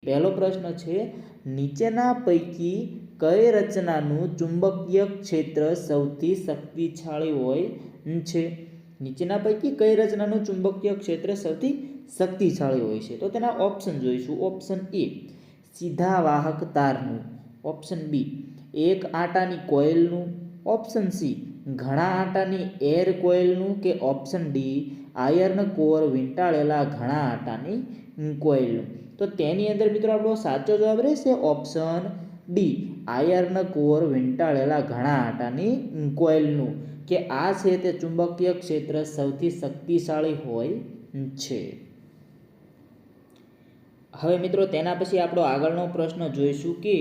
પહેલો પ્રશ્ન છે, નીચેના પૈકી કઈ રચનાનું ચુંબકીય ક્ષેત્ર સૌથી શક્તિશાળી હોય છે? નીચેના પૈકી કઈ રચનાનું ચુંબકીય ક્ષેત્ર સૌથી શક્તિશાળી હોય છે? તો તેના ઓપ્શન જોઈશું. ઓપ્શન એ સીધા વાહક તારનું, ઓપ્શન બી એક આટાની કોઇલનું, ઓપ્શન સી ઘણા આટાની એર કોઇલનું, કે ઓપ્શન ડી આયર્ન કોર વીંટાળેલા ઘણા આટાની કોઇલનું. તો તેની અંદર મિત્રો આપણો સાચો જવાબ રહેશે ઓપ્શન ડી આયર્ન કોર વીંટાળેલા ઘણા આટાની કોઇલનું, કે આ છે તે ચુંબકીય ક્ષેત્ર સૌથી શક્તિશાળી હોય છે. હવે મિત્રો તેના પછી આપણો આગળનો પ્રશ્ન જોઈશું કે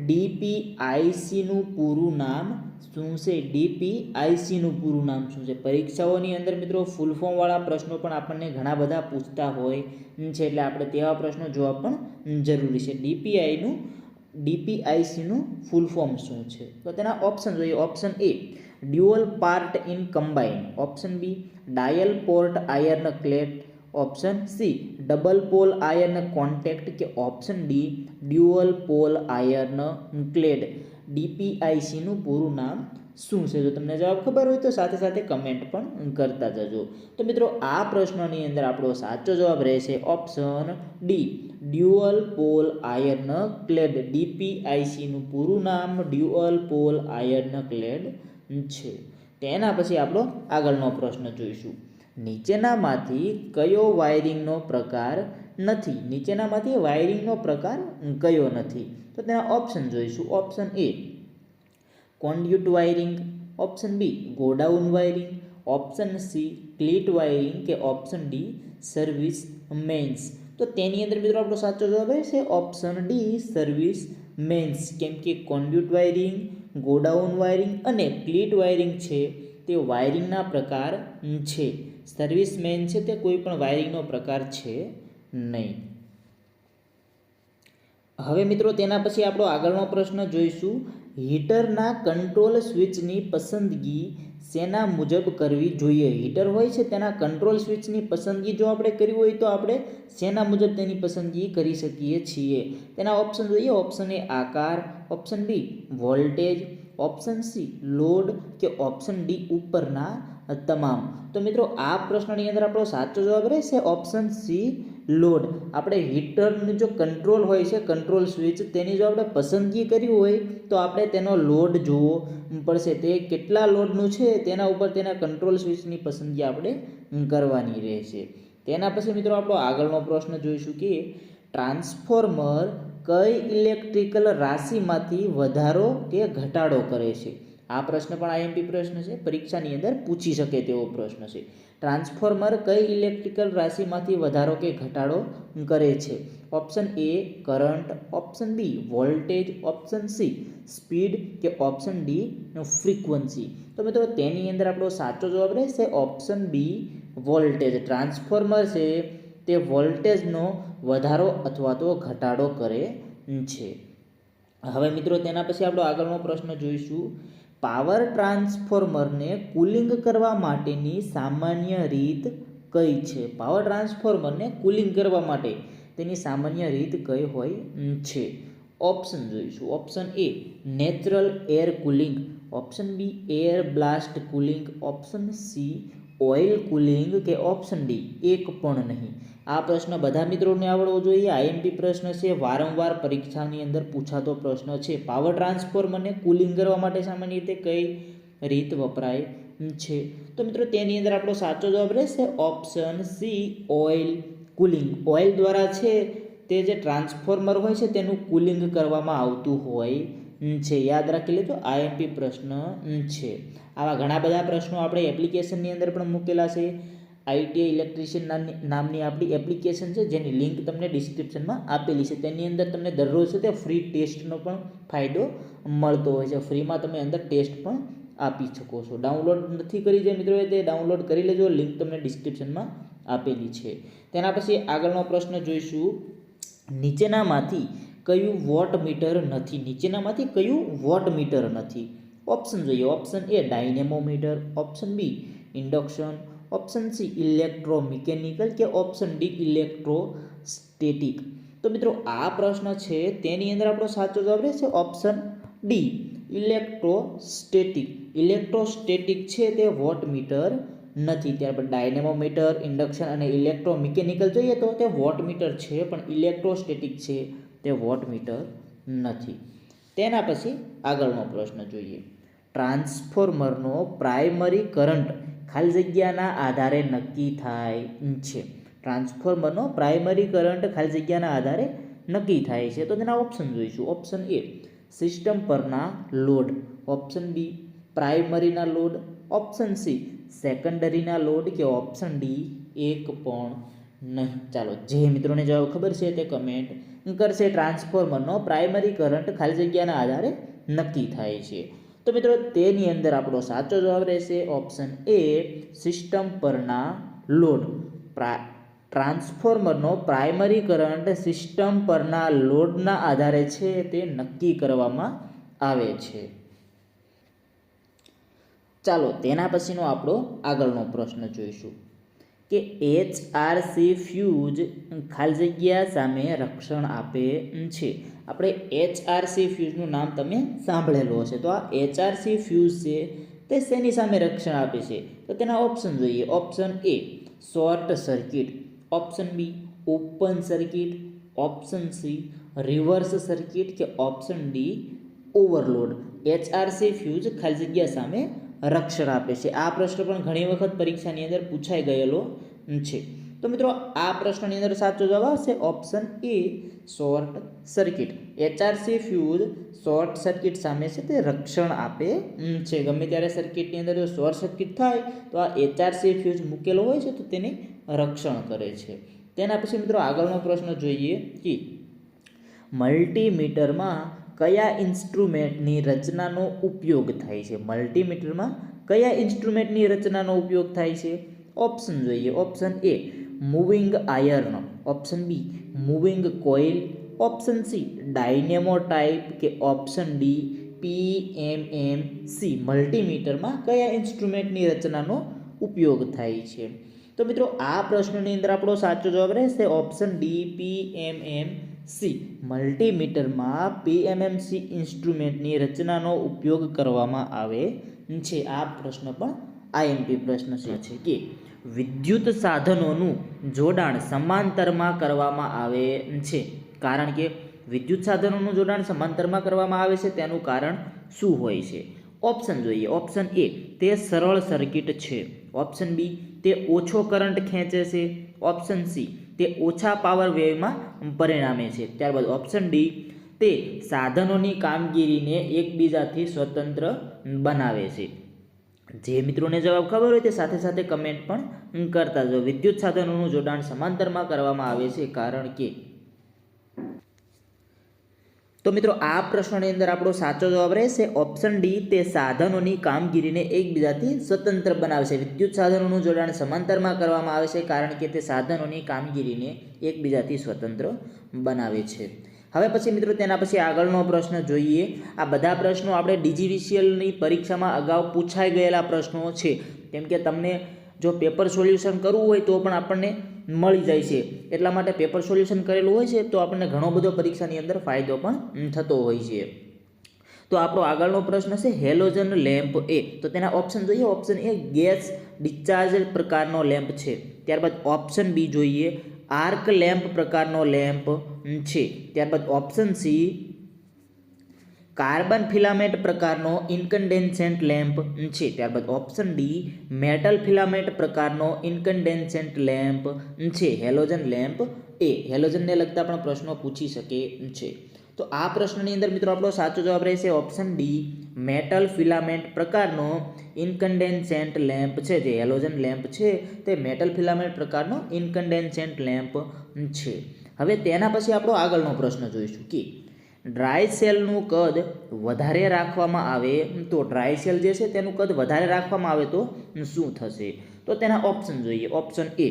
ડીપીઆઈસીનું પૂરું નામ શું છે? ડીપીઆઈસીનું પૂરું નામ શું છે? પરીક્ષાઓની અંદર મિત્રો ફૂલ ફોર્મવાળા પ્રશ્નો પણ આપણને ઘણા બધા પૂછતા હોય છે, એટલે આપણે તેવા પ્રશ્નો જોવા પણ જરૂરી છે. ડીપીઆઈસીનું ફૂલ ફોર્મ શું છે? તો તેના ઓપ્શન જોઈએ. Option A dual part in combine, option B dial port iron clad, option C double pole iron contact, કે option D dual pole iron clad. ડીપીઆઈસીનું પૂરું નામ શું છે? જો તમને જવાબ ખબર હોય તો સાથે સાથે કમેન્ટ પણ કરતા જજો. તો મિત્રો આ પ્રશ્નની અંદર આપણો સાચો જવાબ રહેશે option D dual pole iron clad. ડીપીઆઈસીનું પૂરું નામ ડ્યુઅલ પોલ આયર્ન ક્લેડ છે. તેના પછી આપણો આગળનો પ્રશ્ન જોઈશું. નીચેનામાંથી કયો વાયરિંગનો પ્રકાર નથી? નીચેનામાંથી વાયરિંગનો પ્રકાર કયો નથી? તો તેના ઓપ્શન જોઈશું. Option A conduit wiring, option B godown wiring, option C cleat wiring, કે ઓપ્શન ડી સર્વિસ મેન્સ. તો તેની અંદર મિત્રો આપણો સાચો જવાબ રહેશે ઓપ્શન ડી સર્વિસ મેન્સ, કેમ કે કોન્ડ્યુટ વાયરિંગ, ગોડાઉન વાયરિંગ અને ક્લીટ વાયરિંગ છે તે વાયરિંગના પ્રકાર છે. સર્વિસ મેન છે તે કોઈ પણ વાયરિંગનો પ્રકાર છે નહીં. હવે મિત્રો તેના પછી આપણો આગળનો પ્રશ્ન જોઈશું. હીટરના કંટ્રોલ સ્વિચની પસંદગી શેના મુજબ કરવી જોઈએ? હીટર હોય છે તેના કંટ્રોલ સ્વિચની પસંદગી જો આપણે કરવી હોય તો આપણે શેના મુજબ તેની પસંદગી કરી શકીએ છીએ? તેના ઓપ્શન જોઈએ. ઓપ્શન એ આકાર, option B voltage, option C load, કે ઓપ્શન ડી ઉપરના તમામ. તો મિત્રો આ પ્રશ્નની અંદર આપણો સાચો જવાબ રહેશે ઓપ્શન સી લોડ. આપણે હીટરનું જો કંટ્રોલ હોય છે, કંટ્રોલ સ્વિચ, તેની જો આપણે પસંદગી કરવી હોય તો આપણે તેનો લોડ જોવો પડશે. તે કેટલા લોડનું છે તેના ઉપર તેના કંટ્રોલ સ્વિચની પસંદગી આપણે કરવાની રહેશે. તેના પછી મિત્રો આપણો આગળનો પ્રશ્ન જોઈશું કે ટ્રાન્સફોર્મર કઈ ઇલેક્ટ્રિકલ રાશિમાંથી વધારો કે ઘટાડો કરે છે? આ પ્રશ્ન પણ આઈએમપી પ્રશ્ન છે, પરીક્ષાની અંદર પૂછી શકે તેવો પ્રશ્ન છે. ટ્રાન્સફોર્મર કઈ ઇલેક્ટ્રિકલ રાશિમાંથી વધારો કે ઘટાડો કરે છે? Option A current, option B voltage, option C speed, કે ઓપ્શન ડી ફ્રીક્વન્સી. તો મિત્રો તેની અંદર આપણો સાચો જવાબ રહેશે ઓપ્શન બી વોલ્ટેજ. ટ્રાન્સફોર્મર છે તે વોલ્ટેજનો વધારો અથવા તો ઘટાડો કરે છે. હવે મિત્રો તેના પછી આપણો આગળનો પ્રશ્ન જોઈશું. પાવર ટ્રાન્સફોર્મરને કુલિંગ કરવા માટેની સામાન્ય રીત કઈ છે? પાવર ટ્રાન્સફોર્મરને કુલિંગ કરવા માટે તેની સામાન્ય રીત કઈ હોય છે? ઓપ્શન જોઈશું. Option A natural air cooling, option B air blast cooling, option C oil cooling, કે ઓપ્શન ડી એક પણ નહીં. આ પ્રશ્ન બધા મિત્રોને આવડવો જોઈએ. આઈએમપી પ્રશ્ન છે, વારંવાર પરીક્ષાની અંદર પૂછાતો પ્રશ્ન છે. પાવર ટ્રાન્સફોર્મરને કુલિંગ કરવા માટે સામાન્ય રીતે કઈ રીત વપરાય છે? તો મિત્રો તેની અંદર આપણો સાચો જવાબ રહેશે option C oil cooling. Oil દ્વારા છે તે જે ટ્રાન્સફોર્મર હોય છે તેનું કુલિંગ કરવામાં આવતું હોય છે. યાદ રાખી લેજો, આઈએમપી પ્રશ્ન છે. આવા ઘણા બધા પ્રશ્નો આપણે એપ્લિકેશનની અંદર પણ મૂકેલા છે. આઈટીઆઈ ઇલેક્ટ્રિશિયન નામની આપણી એપ્લિકેશન છે, જેની લિંક તમને ડિસ્ક્રિપ્શનમાં આપેલી છે. તેની અંદર તમને દરરોજ છે તે ફ્રી ટેસ્ટનો પણ ફાયદો મળતો હોય છે. ફ્રીમાં તમે અંદર ટેસ્ટ પણ આપી શકો છો. ડાઉનલોડ નથી કરી જે મિત્રોએ તે ડાઉનલોડ કરી લેજો, લિંક તમને ડિસ્ક્રિપ્શનમાં આપેલી છે. તેના પછી આગળનો પ્રશ્ન જોઈશું. નીચેનામાંથી કયું વોટ મીટર નથી? નીચેનામાંથી કયું વોટ મીટર નથી? ઓપ્શન જોઈએ. Option A dynamometer, option B induction, option C electromechanical, કે ઓપ્શન ડી ઇલેક્ટ્રોસ્ટેટિક. તો મિત્રો આ પ્રશ્ન છે તેની અંદર આપણો સાચો જવાબ રહેશે ઓપ્શન ડી, ઇલેક્ટ્રોસ્ટેટિક. ઇલેક્ટ્રોસ્ટેટિક છે તે વોટમીટર નથી. ત્યારબાદ ડાયનેમોમીટર, ઇન્ડક્શન અને ઇલેક્ટ્રોમિકેનિકલ જોઈએ તો તે વોટમીટર છે, પણ ઇલેક્ટ્રોસ્ટેટિક છે તે વોટમીટર નથી. તેના પછી આગળનો પ્રશ્ન જોઈએ. ટ્રાન્સફોર્મરનો પ્રાઇમરી કરંટ ખાલી જગ્યાના આધારે નક્કી થાય છે. ટ્રાન્સફોર્મરનો પ્રાઇમરી કરંટ ખાલી જગ્યાના આધારે નક્કી થાય છે. તો તેના ઓપ્શન જોઈશું. ઓપ્શન એ સિસ્ટમ પરના લોડ, ઓપ્શન બી પ્રાઇમરીના લોડ, ઓપ્શન સી સેકન્ડરીના લોડ કે ઓપ્શન ડી એક પણ નહીં. ચાલો જે મિત્રોને જવાબ ખબર છે તે કમેન્ટ કરશે. ટ્રાન્સફોર્મરનો પ્રાઇમરી કરંટ ખાલી જગ્યાના આધારે નક્કી થાય છે. તો મિત્રો તેની અંદર આપણો સાચો જવાબ રહેશે ઓપ્શન એ સિસ્ટમ પરના લોડ. ટ્રાન્સફોર્મરનો પ્રાઇમરી કરંટ સિસ્ટમ પરના લોડના આધારે છે તે નક્કી કરવામાં આવે છે. ચાલો તેના પછીનો આપણો આગળનો પ્રશ્ન જોઈશું કે HRC ફ્યુઝ ખાલી જગ્યા સામે રક્ષણ આપે છે. આપણે HRC ફ્યુઝનું નામ તમે સાંભળેલું હશે. તો આ HRC ફ્યુઝ છે તે શેની સામે રક્ષણ આપે છે? તો તેના ઓપ્શન જોઈએ. Option A short circuit, option B open circuit, option C reverse circuit કે option D overload. HRC fuse ખાલી જગ્યા સામે રક્ષણ આપે છે. આ પ્રશ્ન પણ ઘણી વખત પરીક્ષાની અંદર પૂછાઈ ગયેલો છે. તો મિત્રો આ પ્રશ્નની અંદર સાચો જવાબ આવશે option A short circuit. HRC fuse short circuit સામે છે તે રક્ષણ આપે છે. ગમે ત્યારે સર્કિટની અંદર જો શોર્ટ સર્કિટ થાય તો આ HRC ફ્યુઝ મૂકેલો હોય છે તો તેને રક્ષણ કરે છે. તેના પછી મિત્રો આગળનો પ્રશ્ન જોઈએ કે મલ્ટીમીટરમાં કયા ઇન્સ્ટ્રુમેન્ટની રચનાનો ઉપયોગ થાય છે? મલ્ટીમીટરમાં કયા ઇન્સ્ટ્રુમેન્ટની રચનાનો ઉપયોગ થાય છે? ઓપ્શન જોઈએ. Option A moving iron, option B moving coil, option C dynamo type કે ઓપ્શન ડી PMMC. મલ્ટીમીટરમાં કયા ઇન્સ્ટ્રુમેન્ટની રચનાનો ઉપયોગ થાય છે? તો મિત્રો આ પ્રશ્નની અંદર આપણો સાચો જવાબ રહેશે ઓપ્શન ડી PMMC. મલ્ટીમીટરમાં PMMC ઇન્સ્ટ્રુમેન્ટની રચનાનો ઉપયોગ કરવામાં આવે છે. આ પ્રશ્ન પણ IMP પ્રશ્ન છે કે વિદ્યુત સાધનોનું જોડાણ સમાંતરમાં કરવામાં આવે છે. કારણ કે વિદ્યુત સાધનોનું જોડાણ સમાંતરમાં કરવામાં આવે છે તેનું કારણ શું હોય છે? ઓપ્શન જોઈએ. ઓપ્શન એ તે સરળ સર્કિટ છે, ઓપ્શન બી તે ઓછો કરંટ ખેંચે છે, ઓપ્શન સી તે ઓછા પાવર વેવમાં પરિણામે છે, ત્યારબાદ ઓપ્શન ડી તે સાધનોની કામગીરીને એકબીજાથી સ્વતંત્ર બનાવે છે. જે મિત્રોને જવાબ ખબર હોય તે સાથે સાથે કમેન્ટ પણ કરતા જાઓ. વિદ્યુત સાધનોનું જોડાણ સમાંતરમાં કરવામાં આવે છે કારણ કે. તો મિત્રો આ પ્રશ્નની અંદર આપણો સાચો જવાબ રહેશે ઓપ્શન ડી તે સાધનોની કામગીરીને એકબીજાથી સ્વતંત્ર બનાવે છે. વિદ્યુત સાધનોનું જોડાણ સમાંતરમાં કરવામાં આવે છે કારણ કે તે સાધનોની કામગીરીને એકબીજાથી સ્વતંત્ર બનાવે છે. હવે પછી મિત્રો તેના પછી આગળનો પ્રશ્ન જોઈએ. આ બધા પ્રશ્નો આપણે DGVCLની પરીક્ષામાં અગાઉ પૂછાઈ ગયેલા પ્રશ્નો છે. કેમ કે તમને જો પેપર સોલ્યુશન કરવું હોય તો પણ આપણને મળી જાય છે. એટલા માટે પેપર સોલ્યુશન કરેલું હોય છે તો આપણને ઘણો બધો પરીક્ષાની અંદર ફાયદો પણ થતો હોય છે. તો આપણો આગળનો પ્રશ્ન છે હેલોજન લેમ્પ એ. તો તેના ઓપ્શન જોઈએ. ઓપ્શન એ ગેસ ડિસ્ચાર્જ પ્રકારનો લેમ્પ છે, ત્યારબાદ ઓપ્શન બી જોઈએ આર્ક લેમ્પ પ્રકારનો લેમ્પ છે, ત્યારબાદ ઓપ્શન સી કાર્બન ફિલામેન્ટ પ્રકારનો ઇન્કન્ડેન્સેન્ટ લેમ્પ છે, ત્યારબાદ ઓપ્શન ડી મેટલ ફિલામેન્ટ પ્રકારનો ઇન્કન્ડેન્સેન્ટ લેમ્પ છે. હેલોજન લેમ્પ એ. હેલોજનને લગતા પણ પ્રશ્નો પૂછી શકે છે. તો આ પ્રશ્નની અંદર મિત્રો આપણો સાચો જવાબ રહેશે ઓપ્શન ડી મેટલ ફિલામેન્ટ પ્રકારનો ઇન્કન્ડેન્સેન્ટ લેમ્પ છે. જે હેલોજન લેમ્પ છે તે મેટલ ફિલામેન્ટ પ્રકારનો ઇન્કન્ડેન્સેન્ટ લેમ્પ છે. હવે તેના પછી આપણો આગળનો પ્રશ્ન જોઈશું કે ડ્રાય સેલનું કદ વધારે રાખવામાં આવે તો ડ્રાય સેલ જે છે તેનું કદ વધારે રાખવામાં આવે તો શું થશે? તો તેના ઓપ્શન જોઈએ. ઓપ્શન એ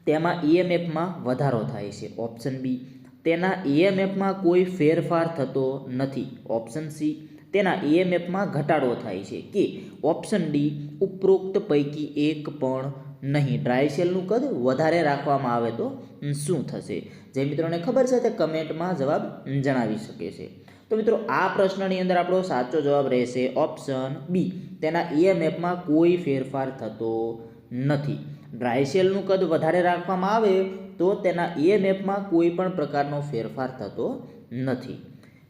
તેમાં EMFમાં વધારો થાય છે, ઓપ્શન બી તેના EMFમાં કોઈ ફેરફાર થતો નથી, ઓપ્શન સી તેના EMFમાં ઘટાડો થાય છે, કે ઓપ્શન ડી ઉપરોક્ત પૈકી એક પણ નહીં. ડ્રાય સેલનું કદ વધારે રાખવામાં આવે તો શું થશે? જે મિત્રોને ખબર છે તે કમેન્ટમાં જવાબ જણાવી શકે છે. તો મિત્રો આ પ્રશ્નની અંદર આપણો સાચો જવાબ રહેશે ઓપ્શન બી. તેના EMFમાં કોઈ ફેરફાર થતો નથી. ડ્રાય સેલનું કદ વધારે રાખવામાં આવે તો તેના EMFમાં કોઈ પણ પ્રકારનો ફેરફાર થતો નથી.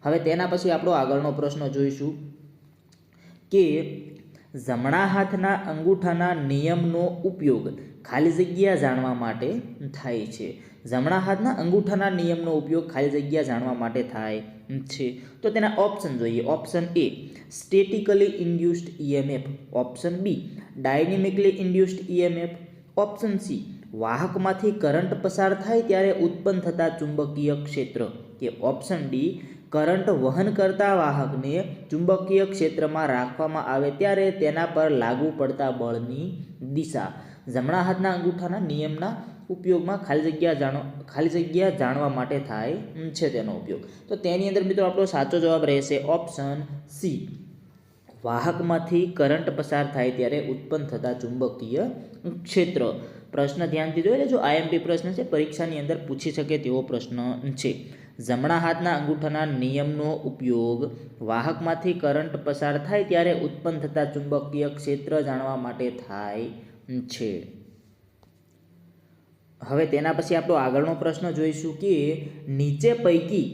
હવે તેના પછી આપણો આગળનો પ્રશ્ન જોઈશું કે જમણા હાથના અંગૂઠાના નિયમનો ઉપયોગ ખાલી જગ્યા જાણવા માટે થાય છે. જમણા હાથના અંગૂઠાના નિયમનો ઉપયોગ ખાલી જગ્યા જાણવા માટે થાય છે. તો તેના ઓપ્શન જોઈએ. Option A statically induced EMF, option B dynamically induced EMF, option C વાહકમાંથી કરંટ પસાર થાય ત્યારે ઉત્પન્ન થતા ચુંબકીય ક્ષેત્ર, કે ઓપ્શન ડી કરંટ વહન કરતા વાહકને ચુંબકીય ક્ષેત્રમાં રાખવામાં આવે ત્યારે તેના પર લાગુ પડતા બળની દિશા. જમણા હાથના અંગૂઠાના નિયમના ઉપયોગમાં ખાલી જગ્યા જાણવા માટે થાય છે તેનો ઉપયોગ. તો તેની અંદર મિત્રો આપણો સાચો જવાબ રહેશે ઓપ્શન સી. વાહકમાંથી કરંટ પસાર થાય ત્યારે ઉત્પન્ન થતા ચુંબકીય ક્ષેત્ર. પ્રશ્ન ધ્યાનથી જોઈ લેજો. IMP પ્રશ્ન છે, પરીક્ષાની અંદર પૂછી શકે તેવો પ્રશ્ન છે. જમણા હાથના અંગૂઠાના નિયમનો ઉપયોગ વાહકમાંથી કરંટ પસાર થાય ત્યારે ઉત્પન્ન થતા ચુંબકીય ક્ષેત્ર જાણવા માટે થાય છે. હવે તેના પછી આપણો આગળનો પ્રશ્ન જોઈશું કે નીચે પૈકી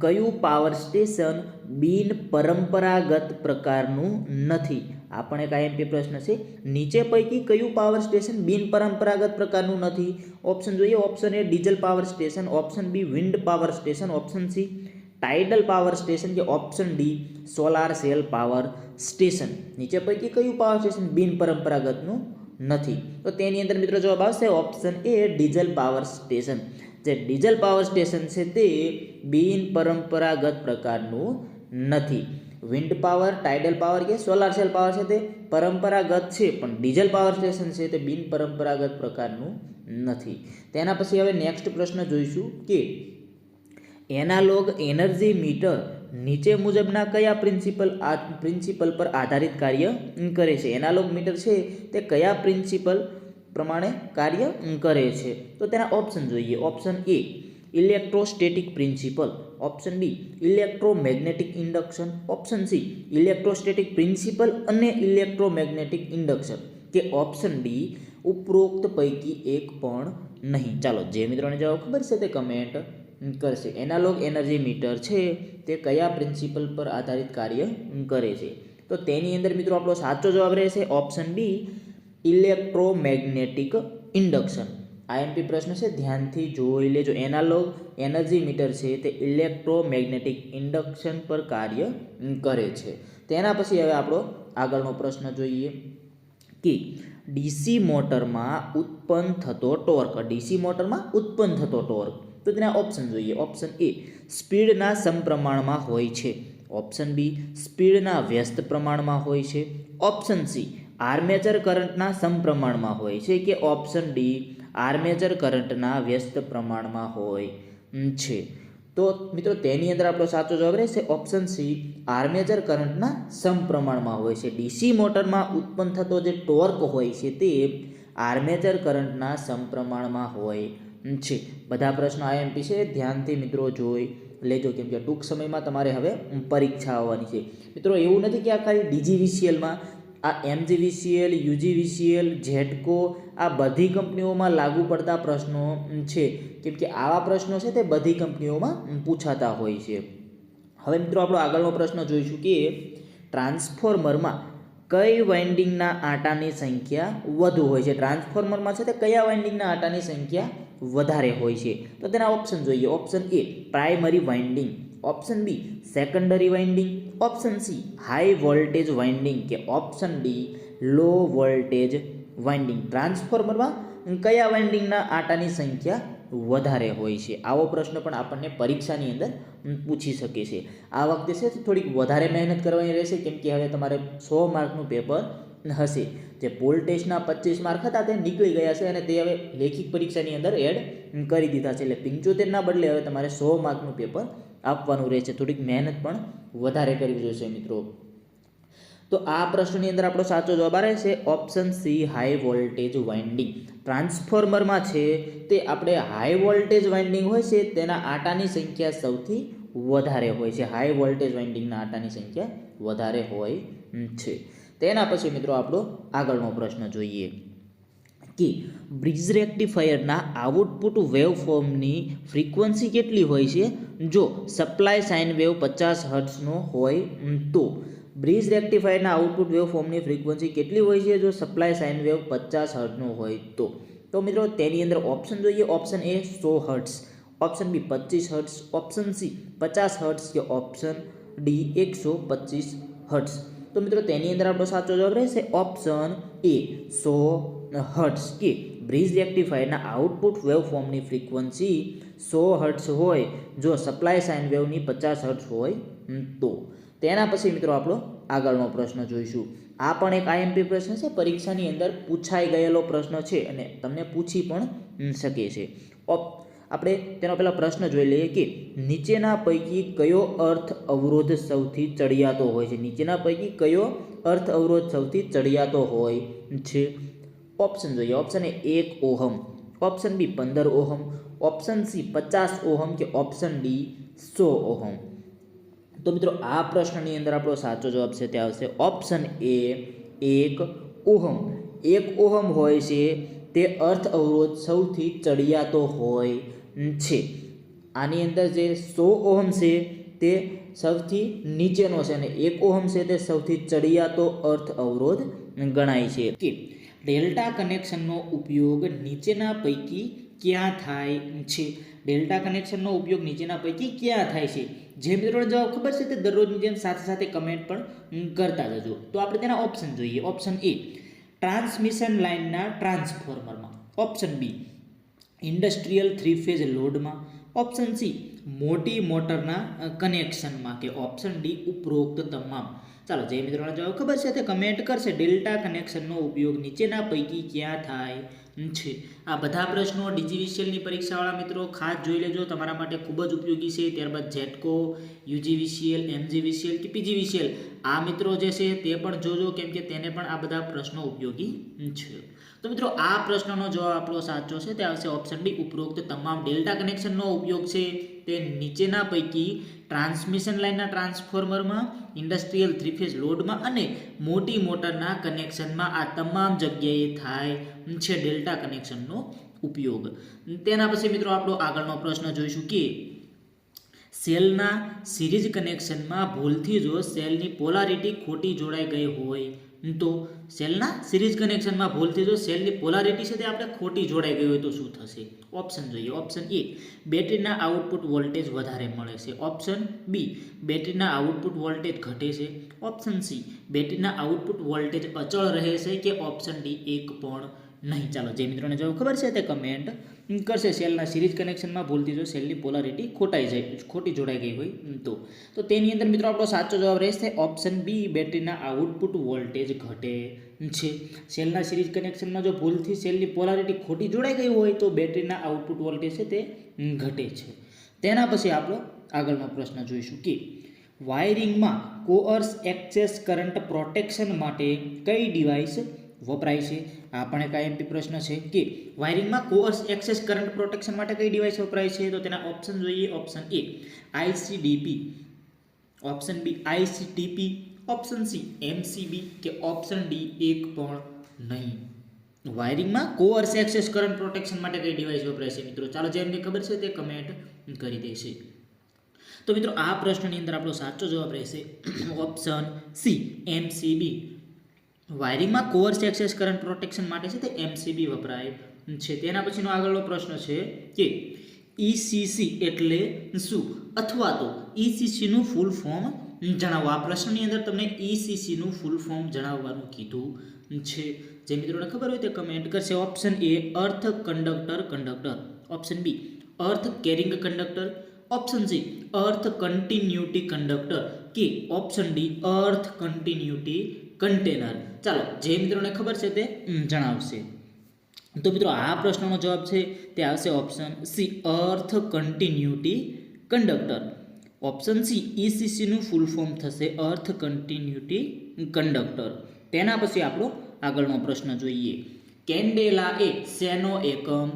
કયું પાવર સ્ટેશન બિન પરંપરાગત પ્રકારનું નથી? આ પણ એક IMP પ્રશ્ન છે. નીચે પૈકી કયું પાવર સ્ટેશન બિન પરંપરાગત પ્રકારનું નથી? ઓપ્શન જોઈએ. Option A diesel power station, option B wind power station, option C tidal power station, કે option D solar cell power station. નીચે પૈકી કયું પાવર સ્ટેશન બિન પરંપરાગતનું નથી? તો તેની અંદર મિત્રો જવાબ આવશે option A diesel power station. જે ડીઝલ પાવર સ્ટેશન છે તે બિન પરંપરાગત પ્રકારનું નથી. વિન્ડ પાવર, ટાઇડલ પાવર કે સોલાર સેલ પાવર છે તે પરંપરાગત છે, પણ ડીઝલ પાવર સ્ટેશન છે તે બિન પરંપરાગત પ્રકારનું નથી. તેના પછી હવે નેક્સ્ટ પ્રશ્ન જોઈશું કે એનાલોગ એનર્જી મીટર નીચે મુજબના કયા પ્રિન્સિપલ પર આધારિત કાર્ય કરે છે? એનાલોગ મીટર છે તે કયા પ્રિન્સિપલ પ્રમાણે કાર્ય કરે છે? તો તેના ઓપ્શન જોઈએ. Option A electrostatic principle, option B electromagnetic induction, option C electrostatic principle અને ઇલેક્ટ્રોમેગ્નેટિક ઇન્ડક્શન, કે ઓપ્શન ડી ઉપરોક્ત પૈકી એક પણ નહીં. ચાલો, જે મિત્રોને જવાબ ખબર છે તે કમેન્ટ કરશે. એનાલોગ એનર્જી મીટર છે તે કયા પ્રિન્સિપલ પર આધારિત કાર્ય કરે છે? તો તેની અંદર મિત્રો આપણો સાચો જવાબ રહેશે option D electromagnetic induction. IMP પ્રશ્ન છે, ધ્યાનથી જોઈ લેજો. એનાલોગ એનર્જી મીટર છે તે ઇલેક્ટ્રોમેગ્નેટિક ઇન્ડક્શન પર કાર્ય કરે છે. તેના પછી હવે આપણો આગળનો પ્રશ્ન જોઈએ કે DC મોટરમાં ઉત્પન્ન થતો ટોર્ક. DC મોટરમાં ઉત્પન્ન થતો ટોર્ક. તો તેના ઓપ્શન જોઈએ. ઓપ્શન એ સ્પીડના સમપ્રમાણમાં હોય છે, ઓપ્શન બી સ્પીડના વ્યસ્ત પ્રમાણમાં હોય છે, ઓપ્શન સી આર્મેચર કરંટના સમપ્રમાણમાં હોય છે, કે ઓપ્શન ડી આર્મેચર કરંટના વ્યસ્ત પ્રમાણમાં હોય છે. તો મિત્રો તેની અંદર આપણો સાચો જવાબ રહેશે ઓપ્શન સી આર્મેચર કરંટના સમપ્રમાણમાં હોય છે. DC મોટરમાં ઉત્પન્ન થતો જે ટોર્ક હોય છે તે આર્મેચર કરંટના સમપ્રમાણમાં હોય છે. બધા પ્રશ્નો IMP છે, ધ્યાનથી મિત્રો જોઈ લેજો, કેમ કે ટૂંક સમયમાં તમારે હવે પરીક્ષા આવવાની છે. મિત્રો એવું નથી કે આ ખાલી DGVCLમાં, આ MGVCL, UGVCL, જેટકો આ બધી કંપનીઓમાં લાગુ પડતા પ્રશ્નો છે, કેમ કે આવા પ્રશ્નો છે તે બધી કંપનીઓમાં પૂછાતા હોય છે. હવે મિત્રો આપણો આગળનો પ્રશ્ન જોઈશું કે ટ્રાન્સફોર્મરમાં કઈ વાઇન્ડિંગના આંટાની સંખ્યા વધુ હોય છે? ટ્રાન્સફોર્મરમાં છે તે કયા વાઇન્ડિંગના આંટાની સંખ્યા વધારે હોય છે? તો તેના ઓપ્શન જોઈએ. Option A primary winding, option B secondary winding, option C high voltage winding, કે option D low voltage winding. ટ્રાન્સફોર્મરમાં કયા વાઇન્ડિંગના આંટાની સંખ્યા વધારે હોય છે? આવો પ્રશ્ન પણ આપણને પરીક્ષાની અંદર પૂછી શકે છે. આ વખતે છે થોડીક વધારે મહેનત કરવાની રહેશે, કેમ કે હવે તમારે 100 માર્કનું પેપર હશે. જે પોલ ટેસ્ટના 25 માર્ક હતા તે નીકળી ગયા છે અને તે હવે લેખિત પરીક્ષાની અંદર એડ કરી દીધા છે. એટલે 75ના બદલે હવે તમારે 100 માર્કનું પેપર આપવાનું રહેશે. થોડીક મહેનત પણ વધારે કરવી જોઈશે મિત્રો. તો આ પ્રશ્નની અંદર આપણો સાચો જવાબ આવે છે option C high voltage winding. ટ્રાન્સફોર્મરમાં છે તે આપણે હાઈ વોલ્ટેજ વાઇન્ડિંગ હોય છે તેના આટાની સંખ્યા સૌથી વધારે હોય છે. હાઈ વોલ્ટેજ વાઇન્ડિંગના આટાની સંખ્યા વધારે હોય છે. તેના પછી મિત્રો આપણો આગળનો પ્રશ્ન જોઈએ કે બ્રિજ રેક્ટિફાયરના આઉટપુટ વેવફોર્મની ફ્રીક્વન્સી કેટલી હોય છે જો સપ્લાય સાઇન વેવ 50 હર્ટ્ઝનો હોય તો. બ્રિજ રેક્ટિફાયરના આઉટપુટ વેવફોર્મની ફ્રીક્વન્સી કેટલી હોય છે જો સપ્લાય સાઇન વેવ 50 હર્ટ્ઝનો હોય તો. તો મિત્રો તેની અંદર ઓપ્શન જોઈએ. Option A 100 hertz, option B 25 hertz, option C 50 hertz કે ઓપ્શન ડી 125 હર્ટ્ઝ. તો મિત્રો તેની અંદર આપણો સાચો જવાબ રહેશે ઓપ્શન એ 100 હર્ટ્ઝ કે બ્રિજ રેક્ટિફાયરના આઉટપુટ વેવફોર્મની ફ્રીક્વન્સી 100 હર્ટ્ઝ હોય જો સપ્લાય સાઇન વેવની 50 હર્ટ્ઝ હોય તો. તેના પછી મિત્રો આપણો આગળનો પ્રશ્ન જોઈશું. આ પણ એક આઈએમપી પ્રશ્ન છે, પરીક્ષાની અંદર પૂછાઈ ગયેલો પ્રશ્ન છે અને તમને પૂછી પણ શકે છે. આપણે તેનો પહેલા પ્રશ્ન જોઈ લઈએ કે નીચેના પૈકી કયો અર્થ અવરોધ સૌથી ચડિયાતો હોય છે. નીચેના પૈકી કયો અર્થ અવરોધ સૌથી ચડિયાતો હોય છે. ઓપ્શન જોઈએ. Option A 1 ohm, option B 15 ohm, option C 50 ohm કે ઓપ્શન ડી 100 ઓહમ. તો મિત્રો આ પ્રશ્નની અંદર આપણો સાચો જવાબ છે તે આવશે ઓપ્શન એ 1 ઓહમ. 1 ઓહમ હોય છે તે અર્થ અવરોધ સૌથી ચડિયાતો હોય છે. આની અંદર જે 100 ઓહમ છે તે સૌથી નીચેનો છે અને 1 ઓહમ છે તે સૌથી ચડિયાતો અર્થ અવરોધ ગણાય છે. કે ડેલ્ટા કનેક્શનનો ઉપયોગ નીચેના પૈકી ક્યાં થાય છે. ડેલ્ટા કનેક્શનનો ઉપયોગ નીચેના પૈકી ક્યાં થાય છે. જે મિત્રોને જવાબ ખબર છે તે દરરોજની જેમ સાથે સાથે કમેન્ટ પણ કરતા જજો. તો આપણે તેના ઓપ્શન જોઈએ. ઓપ્શન એ ટ્રાન્સમિશન લાઇનના ટ્રાન્સફોર્મરમાં, ઓપ્શન બી ઇન્ડસ્ટ્રીયલ 3 ફેઝ લોડમાં, ઓપ્શન સી મોટી મોટરના કનેક્શનમાં કે ઓપ્શન ડી ઉપરોક્ત તમામ. ચાલો જે મિત્રોને જવાબ ખબર છે તે કમેન્ટ કરશે. ડેલ્ટા કનેક્શનનો ઉપયોગ નીચેના પૈકી ક્યાં થાય છે. આ બધા પ્રશ્નો ડીજીવીસીએલની પરીક્ષાવાળા મિત્રો ખાસ જોઈ લેજો, તમારા માટે ખૂબ જ ઉપયોગી છે. ત્યારબાદ જેટકો, યુજીવીસીએલ, એમજીવીસીએલ કે પીજીવીસીએલ આ મિત્રો જે છે તે પણ જોજો, કેમ કે તેને પણ આ બધા પ્રશ્નો ઉપયોગી છે. તો મિત્રો આ પ્રશ્નનો જવાબ આપણો સાચો છે તે આવશે ઓપ્શન ડી ઉપરોક્ત તમામ. ડેલ્ટા કનેક્શનનો ઉપયોગ છે તે નીચેના પૈકી ટ્રાન્સમિશન લાઇનના ટ્રાન્સફોર્મરમાં, ઇન્ડસ્ટ્રીયલ 3 ફેઝ લોડમાં અને મોટી મોટરના કનેક્શનમાં આ તમામ જગ્યાએ થાય છે ડેલ્ટા કનેક્શનનો ઉપયોગ. તેના પછી મિત્રો આપણો આગળનો પ્રશ્ન જોઈશું કે સેલના સિરીઝ કનેક્શનમાં ભૂલથી જો સેલની પોલારિટી ખોટી જોડાઈ ગઈ હોય તો. સેલના સિરીઝ કનેક્શનમાં ભૂલથી જો સેલની પોલારિટી છે તે આપણે ખોટી જોડાઈ ગઈ હોય તો શું થશે. ઓપ્શન જોઈએ. ઓપ્શન એ બેટરીના આઉટપુટ વોલ્ટેજ વધારે મળે છે, ઓપ્શન બી બેટરીના આઉટપુટ વોલ્ટેજ ઘટે છે, ઓપ્શન સી બેટરીના આઉટપુટ વોલ્ટેજ અચળ રહે છે કે ઓપ્શન ડી એક પણ નહીં. ચાલો જે મિત્રોને જવાબ ખબર છે તે કમેન્ટ કરશે. સેલના સિરીઝ કનેક્શનમાં ભૂલથી જો સેલની પોલારિટી ખોટી જોડાઈ ગઈ હોય તો તેની અંદર મિત્રો આપણો સાચો જવાબ રહેશે ઓપ્શન બી બેટરીના આઉટપુટ વોલ્ટેજ ઘટે છે. સેલના સિરીઝ કનેક્શનમાં જો ભૂલથી સેલની પોલારિટી ખોટી જોડાઈ ગઈ હોય તો બેટરીના આઉટપુટ વોલ્ટેજ છે તે ઘટે છે. તેના પછી આપણો આગળનો પ્રશ્ન જોઈશું કે વાયરિંગમાં કોઅર્સ એક્સેસ કરંટ પ્રોટેક્શન માટે કઈ ડિવાઇસ વપરાય છે. આ પણ એક આઈએમપી પ્રશ્ન છે કે વાયરિંગમાં કોઅર્સ એક્સેસ કરંટ પ્રોટેક્શન માટે કઈ ડિવાઇસ વપરાય છે. તો તેના ઓપ્શન જોઈએ. Option A ICDP, option B ICTP, option C MCB કે ઓપ્શન ડી એક પણ નહીં. વાયરિંગમાં કોઅર્સ એક્સેસ કરંટ પ્રોટેક્શન માટે કઈ ડિવાઇસ વપરાય છે મિત્રો. ચાલો જેમને ખબર છે તે કમેન્ટ કરી દેશે. તો મિત્રો આ પ્રશ્નની અંદર આપણો સાચો જવાબ રહેશે ઓપ્શન સી એમસીબી. વાયરિંગમાં કોઅર્સ એક્સેસ કરંટ પ્રોટેક્શન માટે છે તે એમસીબી વપરાય છે. તેના પછીનો આગળનો પ્રશ્ન છે કે ઈસીસી એટલે શું અથવા તો ઈસીસીનું ફૂલ ફોર્મ જણાવો. આ પ્રશ્નની અંદર તમને ઈસીસીનું ફૂલ ફોર્મ જણાવવાનું કીધું છે. જે મિત્રોને ખબર હોય તે કમેન્ટ કરશે. Option A earth conductor conductor, option B earth carrying conductor, option C earth continuity conductor કે option D earth continuity container. ચાલો જે મિત્રોને ખબર છે તે જણાવશે. તો મિત્રો આ પ્રશ્નનો જવાબ છે તે આવશે option C earth continuity conductor. Option C ઈસીસીનું ફૂલ ફોર્મ થશે અર્થ કન્ટિન્યુટી કંડક્ટર. તેના પછી આપણો આગળનો પ્રશ્ન જોઈએ. કેન્ડેલા એ શેનો એકમ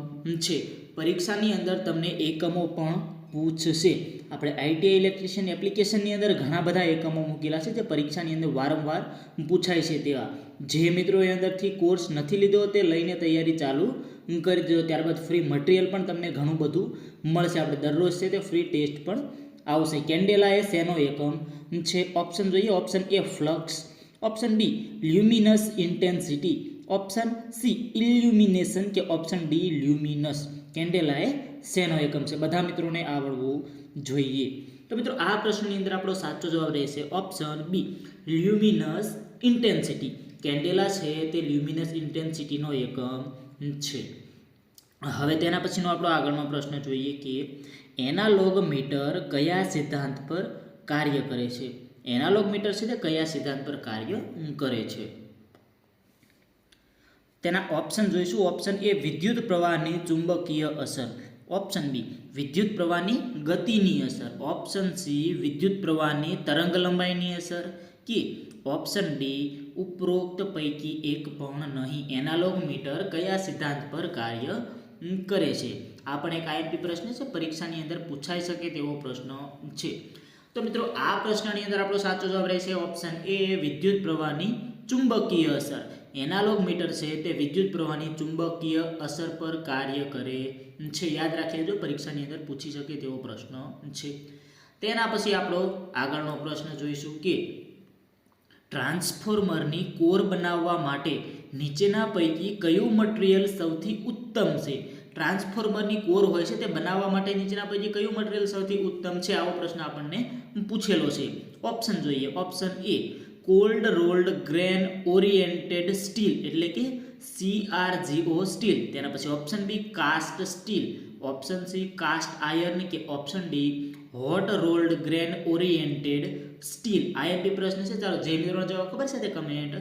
છે? પરીક્ષાની અંદર તમને એકમો પણ પૂછશે. આપણે આઈટીઆઈ ઇલેક્ટ્રિશિયન એપ્લિકેશનની અંદર ઘણા બધા એકમો મૂકેલા છે જે પરીક્ષાની અંદર વારંવાર પૂછાય છે. તેવા જે મિત્રોએ અંદરથી કોર્સ નથી લીધો તે લઈને તૈયારી ચાલુ કરી દો. ત્યારબાદ ફ્રી મટીરિયલ પણ તમને ઘણું બધું મળશે. આપણે દરરોજ છે તે ફ્રી ટેસ્ટ પણ આવશે. કેન્ડેલા એ શેનો એકમ છે? ઓપ્શન જોઈએ. Option A flux, option B luminous intensity, option C illumination કે ઓપ્શન ડી લ્યુમિનસ. કેન્ડેલા એ શેનો એકમ છે? બધા મિત્રોને આવડવું જોઈએ. તો મિત્રો આ પ્રશ્નની અંદર આપણો સાચો જવાબ રહેશે option B luminous intensity. Candela છે તે લ્યુમિનસ ઇન્ટેન્સિટીનો એકમ છે. હવે તેના પછીનો આપણો આગળનો પ્રશ્ન જોઈએ કે એનાલોગ મીટર કયા સિદ્ધાંત પર કાર્ય કરે છે? એનાલોગ મીટર છે તે કયા સિદ્ધાંત પર કાર્ય કરે છે? તેના ઓપ્શન જોઈશું. ઓપ્શન એ વિદ્યુત પ્રવાહની ચુંબકીય અસર, ઓપ્શન બી વિદ્યુત પ્રવાહની ગતિની અસર, ઓપ્શન સી વિદ્યુત પ્રવાહની તરંગ લંબાઈની અસર કે ઓપ્શન ડી ઉપરોક્ત પૈકી એક પણ નહીં. એનાલોગ મીટર કયા સિદ્ધાંત પર કાર્ય કરે છે? આ પણ એક આઈએમપી પ્રશ્ન છે, પરીક્ષાની અંદર પૂછાઈ શકે તેવો પ્રશ્ન છે. તો મિત્રો આ પ્રશ્નની અંદર આપણો સાચો જવાબ રહેશે ઓપ્શન એ વિદ્યુત પ્રવાહની ચુંબકીય અસર. એનાલોગ મીટર છે તે વિદ્યુત પ્રવાહની ચુંબકીય અસર પર કાર્ય કરે છે. યાદ રાખી લેજો, પરીક્ષાની અંદર પૂછી શકે તેવો પ્રશ્ન છે. તેના પછી આપણો આગળનો પ્રશ્ન જોઈશું કે ટ્રાન્સફોર્મરની કોર બનાવવા માટે નીચેના પૈકી કયું મટીરિયલ સૌથી ઉત્તમ છે? ટ્રાન્સફોર્મરની કોર હોય છે તે બનાવવા માટે નીચેના પૈકી કયું મટીરિયલ સૌથી ઉત્તમ છે? આવો પ્રશ્ન આપણને પૂછેલો છે. ઓપ્શન જોઈએ. Option A cold rolled grain oriented steel એટલે કે CRGO સ્ટીલ. તેના પછી option B cast steel, option C cast iron કે option D hot rolled grain oriented steel. IMP પ્રશ્ન છે. ચાલો જે મિત્રોનો જવાબ ખબર છે તે કમેન્ટ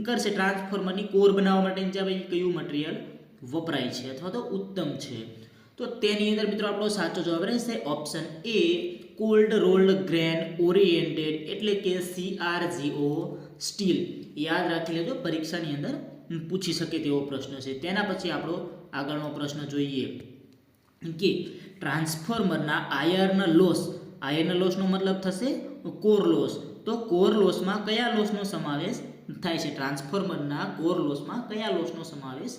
કરશે. ટ્રાન્સફોર્મરની કોર બનાવવા માટે નીચે પૈકી કયું મટીરિયલ વપરાય છે અથવા તો ઉત્તમ છે? તો તેની અંદર મિત્રો આપણો સાચો જવાબ રહેશે option A cold rolled grain oriented એટલે કે CRGO સ્ટીલ. યાદ રાખી લેજો, પરીક્ષાની અંદર પૂછી શકે તેવો પ્રશ્ન છે. તેના પછી આપણો આગળનો પ્રશ્ન જોઈએ કે ટ્રાન્સફોર્મરના આયર્ન લોસનો મતલબ થશે કોર લોસ. તો કોર લોસમાં કયા લોસનો સમાવેશ થાય છે? ટ્રાન્સફોર્મરના કોર લોસમાં કયા લોસનો સમાવેશ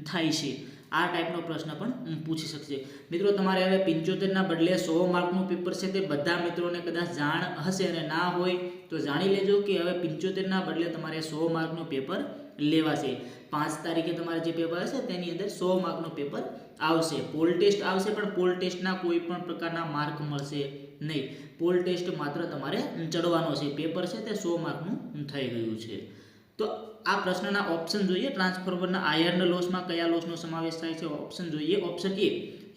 થાય છે? આ ટાઈપનો પ્રશ્ન પણ પૂછી શકશે. મિત્રો તમારે હવે 75ના બદલે 100 માર્કનું પેપર છે તે બધા મિત્રોને કદાચ જાણ હશે અને ના હોય તો જાણી લેજો કે હવે 75ના બદલે તમારે 100 માર્કનું પેપર લેવાશે. 5 તારીખે તમારે જે પેપર હશે તેની અંદર 100 માર્કનું પેપર આવશે. પોલ ટેસ્ટ આવશે પણ પોલ ટેસ્ટના કોઈ પણ પ્રકારના માર્ક મળશે નહીં. પોલ ટેસ્ટ માત્ર તમારે ચડવાનો છે. પેપર છે તે 100 માર્કનું થઈ ગયું છે. તો આ પ્રશ્નના ઓપ્શન જોઈએ. ટ્રાન્સફોર્મરના આયર્ન લોસમાં કયા લોસનો સમાવેશ થાય છે? ઓપ્શન જોઈએ. Option A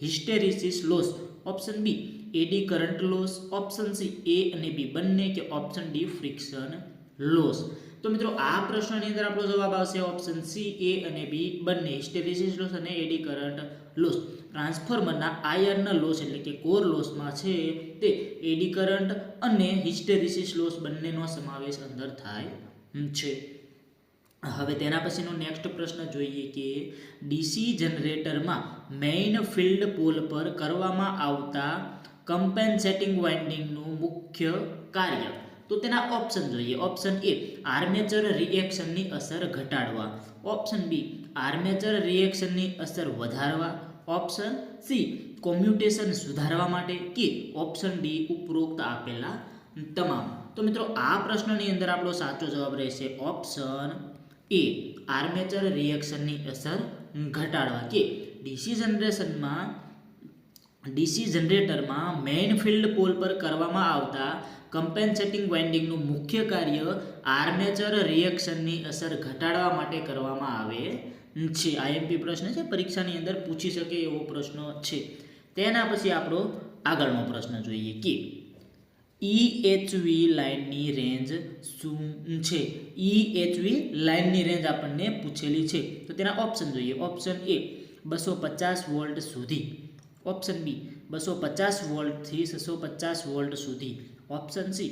hysteresis loss, option B eddy current loss, option C A અને બી બંને કે ઓપ્શન ડી ફ્રિક્શન લોસ. તો મિત્રો આ પ્રશ્નની અંદર આપણો જવાબ આવશે ઓપ્શન સી એ અને બી બંને, હિસ્ટેરિસિસ લોસ અને એડી કરંટ લોસ. ટ્રાન્સફોર્મરના આયર્ન લોસ એટલે કે કોર લોસમાં છે તે એડી કરંટ અને હિસ્ટેરિસિસ લોસ બંનેનો સમાવેશ અંદર થાય છે. હવે તેના પછીનો નેક્સ્ટ પ્રશ્ન જોઈએ કે ડીસી જનરેટરમાં મેઇન ફિલ્ડ પોલ પર કરવામાં આવતા કમ્પેન્સેટિંગ વાઇન્ડિંગનું મુખ્ય કાર્ય. તો તેના ઓપ્શન જોઈએ. ઓપ્શન એ આર્મેચર રિએક્શનની અસર ઘટાડવા, ઓપ્શન બી આર્મેચર રિએક્શનની અસર વધારવા, ઓપ્શન સી કોમ્યુટેશન સુધારવા માટે કે ઓપ્શન ડી ઉપરોક્ત આપેલા તમામ. તો મિત્રો આ પ્રશ્નની અંદર આપણો સાચો જવાબ રહેશે ઓપ્શન એ આર્મેચર રિએક્શનની અસર ઘટાડવા કે ડીસી જનરેટરમાં મેઇન ફિલ્ડ પોલ પર કરવામાં આવતા કમ્પેન્સેટિંગ વાઇન્ડિંગનું મુખ્ય કાર્ય આર્મેચર રિએક્શનની અસર ઘટાડવા માટે કરવામાં આવે છે. આઈએમપી પ્રશ્ન છે, પરીક્ષાની અંદર પૂછી શકે એવો પ્રશ્ન છે. તેના પછી આપણો આગળનો પ્રશ્ન જોઈએ કે EHV લાઇનની રેન્જ શું છે? EHV લાઇનની રેન્જ આપણને પૂછેલી છે. તો તેના ઓપ્શન જોઈએ. ઓપ્શન એ 250 વોલ્ટ સુધી, ઓપ્શન બી 250 વોલ્ટથી 650 વોલ્ટ સુધી, ઓપ્શન સી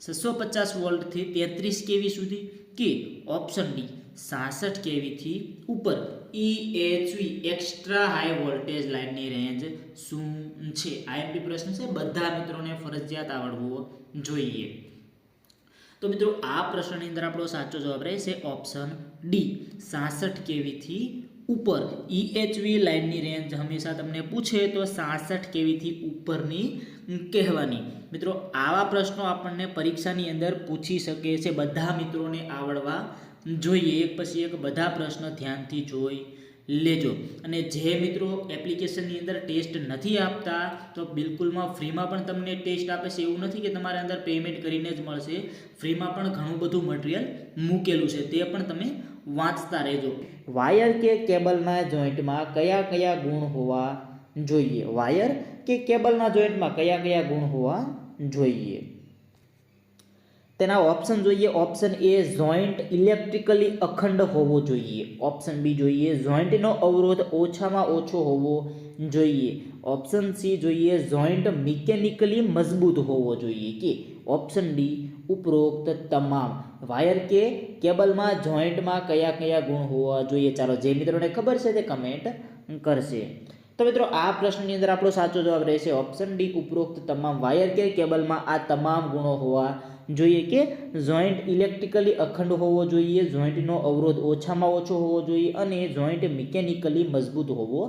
650 વોલ્ટથી 33 kV સુધી, કે ઓપ્શન ડી 66 કેવી થી ઉપર EHV એક્સ્ટ્રા હાઈ વોલ્ટેજ લાઇનની રેન્જ શું છે? આઈએમપી પ્રશ્ન છે, બધા મિત્રોને ફરજિયાત આવડવો જોઈએ. તો મિત્રો આ પ્રશ્નની અંદર આપણો સાચો જવાબ રહેશે ઓપ્શન ડી 66 કેવી થી ઉપર. EHV લાઇનની રેન્જ હંમેશા તમને પૂછે તો 66 કેવી થી ઉપરની કહેવાની. મિત્રો આવા પ્રશ્નો આપણને પરીક્ષાની અંદર પૂછી શકે છે, બધા મિત્રોને આવડવા જોઈએ. એક પછી એક બધા પ્રશ્ન ધ્યાનથી જોઈ લેજો. અને જે મિત્રો એપ્લિકેશનની અંદર ટેસ્ટ નથી આપતા તો બિલકુલમાં ફ્રીમાં પણ તમને ટેસ્ટ આપે છે. એવું નથી કે તમારે અંદર પેમેન્ટ કરીને જ મળશે. ફ્રીમાં પણ ઘણું બધું મટીરિયલ મૂકેલું છે, તે પણ તમે વાંચતા રહેજો. વાયર કે કેબલના જોઈન્ટમાં કયા કયા ગુણ હોવા જોઈએ? વાયર કે કેબલના જોઈન્ટમાં કયા કયા ગુણ હોવા જોઈએ? તેના ઓપ્શન જોઈએ. ઓપ્શન એ જોઈન્ટ ઇલેક્ટ્રિકલી અખંડ હોવો જોઈએ. ઓપ્શન બી જોઈએ જોઈન્ટનો અવરોધ ઓછામાં ઓછો હોવો જોઈએ. ઓપ્શન સી જોઈએ જોઈન્ટ મિકેનિકલી મજબૂત હોવો જોઈએ. કે ઓપ્શન ડી ઉપરોક્ત તમામ. વાયર કે કેબલમાં જોઈન્ટમાં કયા કયા ગુણ હોવા જોઈએ? ચાલો જે મિત્રોને ખબર છે તે કમેન્ટ કરશે. તો મિત્રો આ પ્રશ્નની અંદર આપણો સાચો જવાબ રહેશે ઓપ્શન ડી ઉપરોક્ત તમામ. વાયર કે કેબલમાં આ તમામ ગુણો હોવા જોઈએ. કે જોઈન્ટ ઇલેક્ટ્રિકલી અખંડ હોવો જોઈએ, જોઈન્ટનો અવરોધ ઓછામાં ઓછો હોવો જોઈએ અને જોઈન્ટ મિકેનિકલી મજબૂત હોવો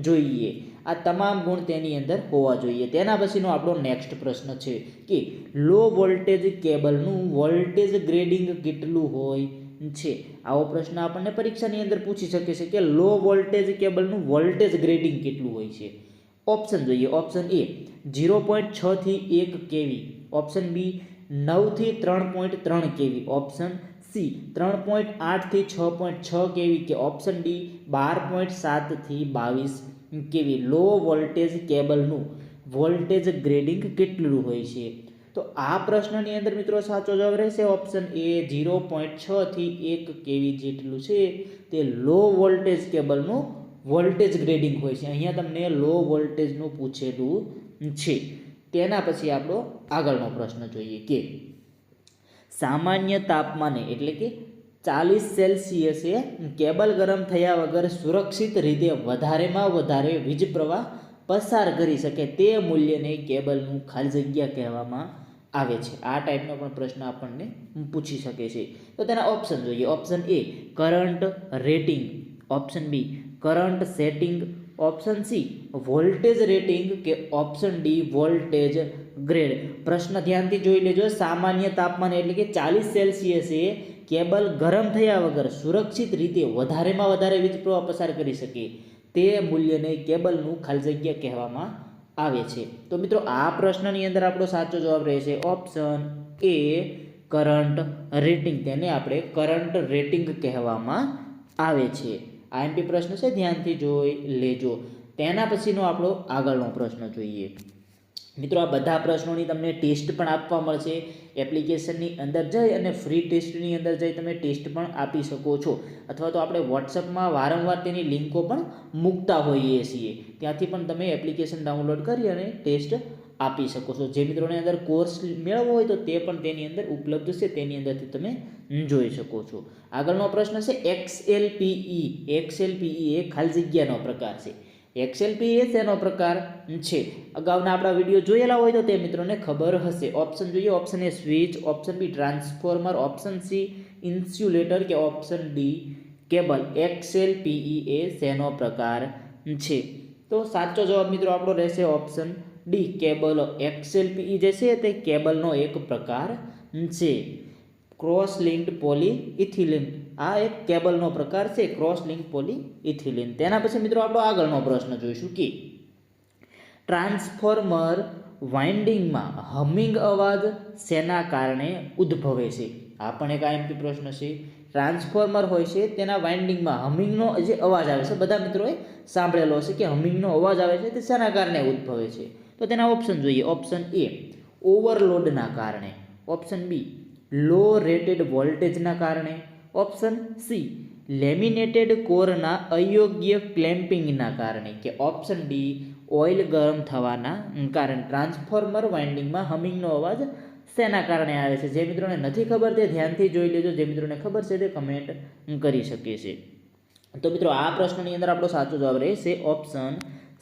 જોઈએ. આ તમામ ગુણ તેની અંદર હોવા જોઈએ. તેના પછીનો આપણો નેક્સ્ટ પ્રશ્ન છે કે લો વોલ્ટેજ કેબલનું વોલ્ટેજ ગ્રેડિંગ કેટલું હોય છે? આવો પ્રશ્ન આપણને પરીક્ષાની અંદર પૂછી શકે છે કે લો વોલ્ટેજ કેબલનું વોલ્ટેજ ગ્રેડિંગ કેટલું હોય છે? ઓપ્શન જોઈએ. ઓપ્શન એ 0.6 થી 1 કેવી. ઓપ્શન બી 9 થી 3.3 કેવી. ઓપ્શન સી 3.8 થી 6.6 કેવી. કે ઓપ્શન ડી 12.7 થી 22 કેવી. લો વોલ્ટેજ કેબલનું વોલ્ટેજ ગ્રેડિંગ કેટલું હોય છે? તો આ પ્રશ્નની અંદર મિત્રો સાચો જવાબ રહેશે ઓપ્શન એ 0.6 થી 1 કેવી જેટલું છે તે લો વોલ્ટેજ કેબલનું વોલ્ટેજ ગ્રેડિંગ હોય છે. અહીંયા તમને લો વોલ્ટેજનું પૂછેલું છે. તેના પછી આપણો આગળનો પ્રશ્ન જોઈએ કે સામાન્ય તાપમાને એટલે કે 40 સેલ્સિયસે કેબલ ગરમ થયા વગર સુરક્ષિત રીતે વધારેમાં વધારે વીજ પ્રવાહ પસાર કરી શકે તે મૂલ્યને કેબલનું ખાલી જગ્યા કહેવામાં આવે છે. આ ટાઈપનો પણ પ્રશ્ન આપણને પૂછી શકે છે. તો તેના ઓપ્શન જોઈએ. Option A current rating. Option B current setting. Option C voltage rating. કે ઓપ્શન ડી વોલ્ટેજ ગ્રેડ. પ્રશ્ન ધ્યાનથી જોઈ લેજો. સામાન્ય તાપમાન એટલે કે 40 સેલ્સિયસે કેબલ ગરમ થયા વગર સુરક્ષિત રીતે વધારેમાં વધારે વીજ પ્રવાહ પસાર કરી શકે તે મૂલ્યને કેબલનું ખાલી જગ્યા કહેવામાં આવે છે. તો મિત્રો આ પ્રશ્નની અંદર આપણો સાચો જવાબ રહેશે ઓપ્શન એ કરંટ રેટિંગ. તેને આપણે કરંટ રેટિંગ કહેવામાં આવે છે. આઈએમપી પ્રશ્ન છે, ધ્યાનથી જોઈ લેજો. તેના પછીનો આપણો આગળનો પ્રશ્ન જોઈએ. મિત્રો આ બધા પ્રશ્નોની તમને ટેસ્ટ પણ આપવા મળશે. એપ્લિકેશનની અંદર જઈ અને ફ્રી ટેસ્ટની અંદર જઈ તમે ટેસ્ટ પણ આપી શકો છો. અથવા તો આપણે વોટ્સઅપમાં વારંવાર તેની લિંકો પણ મૂકતા હોઈએ છીએ. ત્યાંથી પણ તમે એપ્લિકેશન ડાઉનલોડ કરી અને ટેસ્ટ આપી શકો છો. જે મિત્રોને અંદર કોર્સ મેળવવો હોય તો તે પણ તેની અંદર ઉપલબ્ધ છે, તેની અંદરથી તમે જોઈ શકો છો. આગળનો પ્રશ્ન છે XLPE. XLPE એ ખાલી જગ્યાનો પ્રકાર છે. XLPE તેનો પ્રકાર છે. અગાઉના આપણા વિડીયો જોયેલા હોય તો તે મિત્રોને ખબર હશે. ઓપ્શન જોઈએ. Option A switch. Option B transformer. Option C insulator. કે ઓપ્શન ડી કેબલ. XLPE એ તેનો પ્રકાર છે. તો સાચો જવાબ મિત્રો આપણો રહેશે ઓપ્શન ડી કેબલ. XLPE જે છે તે કેબલનો એક પ્રકાર છે. ક્રોસ લિંક્ડ પોલીઇથિલિન આ એક કેબલનો પ્રકાર છે, ક્રોસ લિંક પોલીઇથિલિન. તેના પછી મિત્રો આપણો આગળનો પ્રશ્ન જોઈશું કે ટ્રાન્સફોર્મર વાઇન્ડિંગમાં હમિંગ અવાજ શેના કારણે ઉદ્ભવે છે? આ પણ એક આઈએમપી પ્રશ્ન છે. ટ્રાન્સફોર્મર હોય છે તેના વાઇન્ડિંગમાં હમિંગનો જે અવાજ આવે છે, બધા મિત્રોએ સાંભળેલો હશે કે હમિંગનો અવાજ આવે છે તે શેના કારણે ઉદ્ભવે છે? તો તેના ઓપ્શન જોઈએ. ઓપ્શન એ ઓવરલોડના કારણે. ઓપ્શન બી લો રેટેડ વોલ્ટેજના કારણે. ઓપ્શન સી લેમિનેટેડ કોરના અયોગ્ય ક્લેમ્પિંગના કારણે. કે ઓપ્શન ડી ઓઇલ ગરમ થવાના કારણે. ટ્રાન્સફોર્મર વાઇન્ડિંગમાં હમિંગનો અવાજ શેના કારણે આવે છે? જે મિત્રોને નથી ખબર તે ધ્યાનથી જોઈ લેજો, જે મિત્રોને ખબર છે તે કમેન્ટ કરી શકે છે. તો મિત્રો આ પ્રશ્નની અંદર આપણો સાચો જવાબ રહેશે ઓપ્શન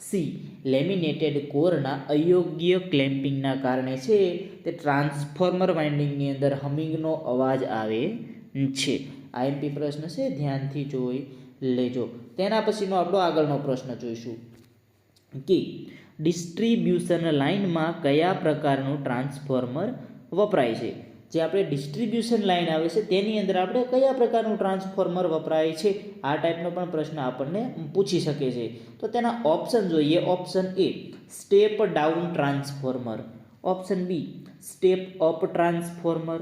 સી. લેમિનેટેડ કોરના અયોગ્ય ક્લેમ્પિંગના કારણે છે તે ટ્રાન્સફોર્મર વાઇન્ડિંગની અંદર હમિંગનો અવાજ આવે છે. આઈએમપી પ્રશ્ન છે, ધ્યાનથી જોઈ લેજો. તેના પછીનો આપણો આગળનો પ્રશ્ન જોઈશું કે ડિસ્ટ્રીબ્યુશન લાઇનમાં કયા પ્રકારનું ટ્રાન્સફોર્મર વપરાય છે? જે આપણે ડિસ્ટ્રીબ્યુશન લાઇન આવે છે તેની અંદર આપણે કયા પ્રકારનું ટ્રાન્સફોર્મર વપરાય છે, આ ટાઈપનો પણ પ્રશ્ન આપણને પૂછી શકે છે. તો તેના ઓપ્શન જોઈએ. Option A step down transformer, option B step up transformer,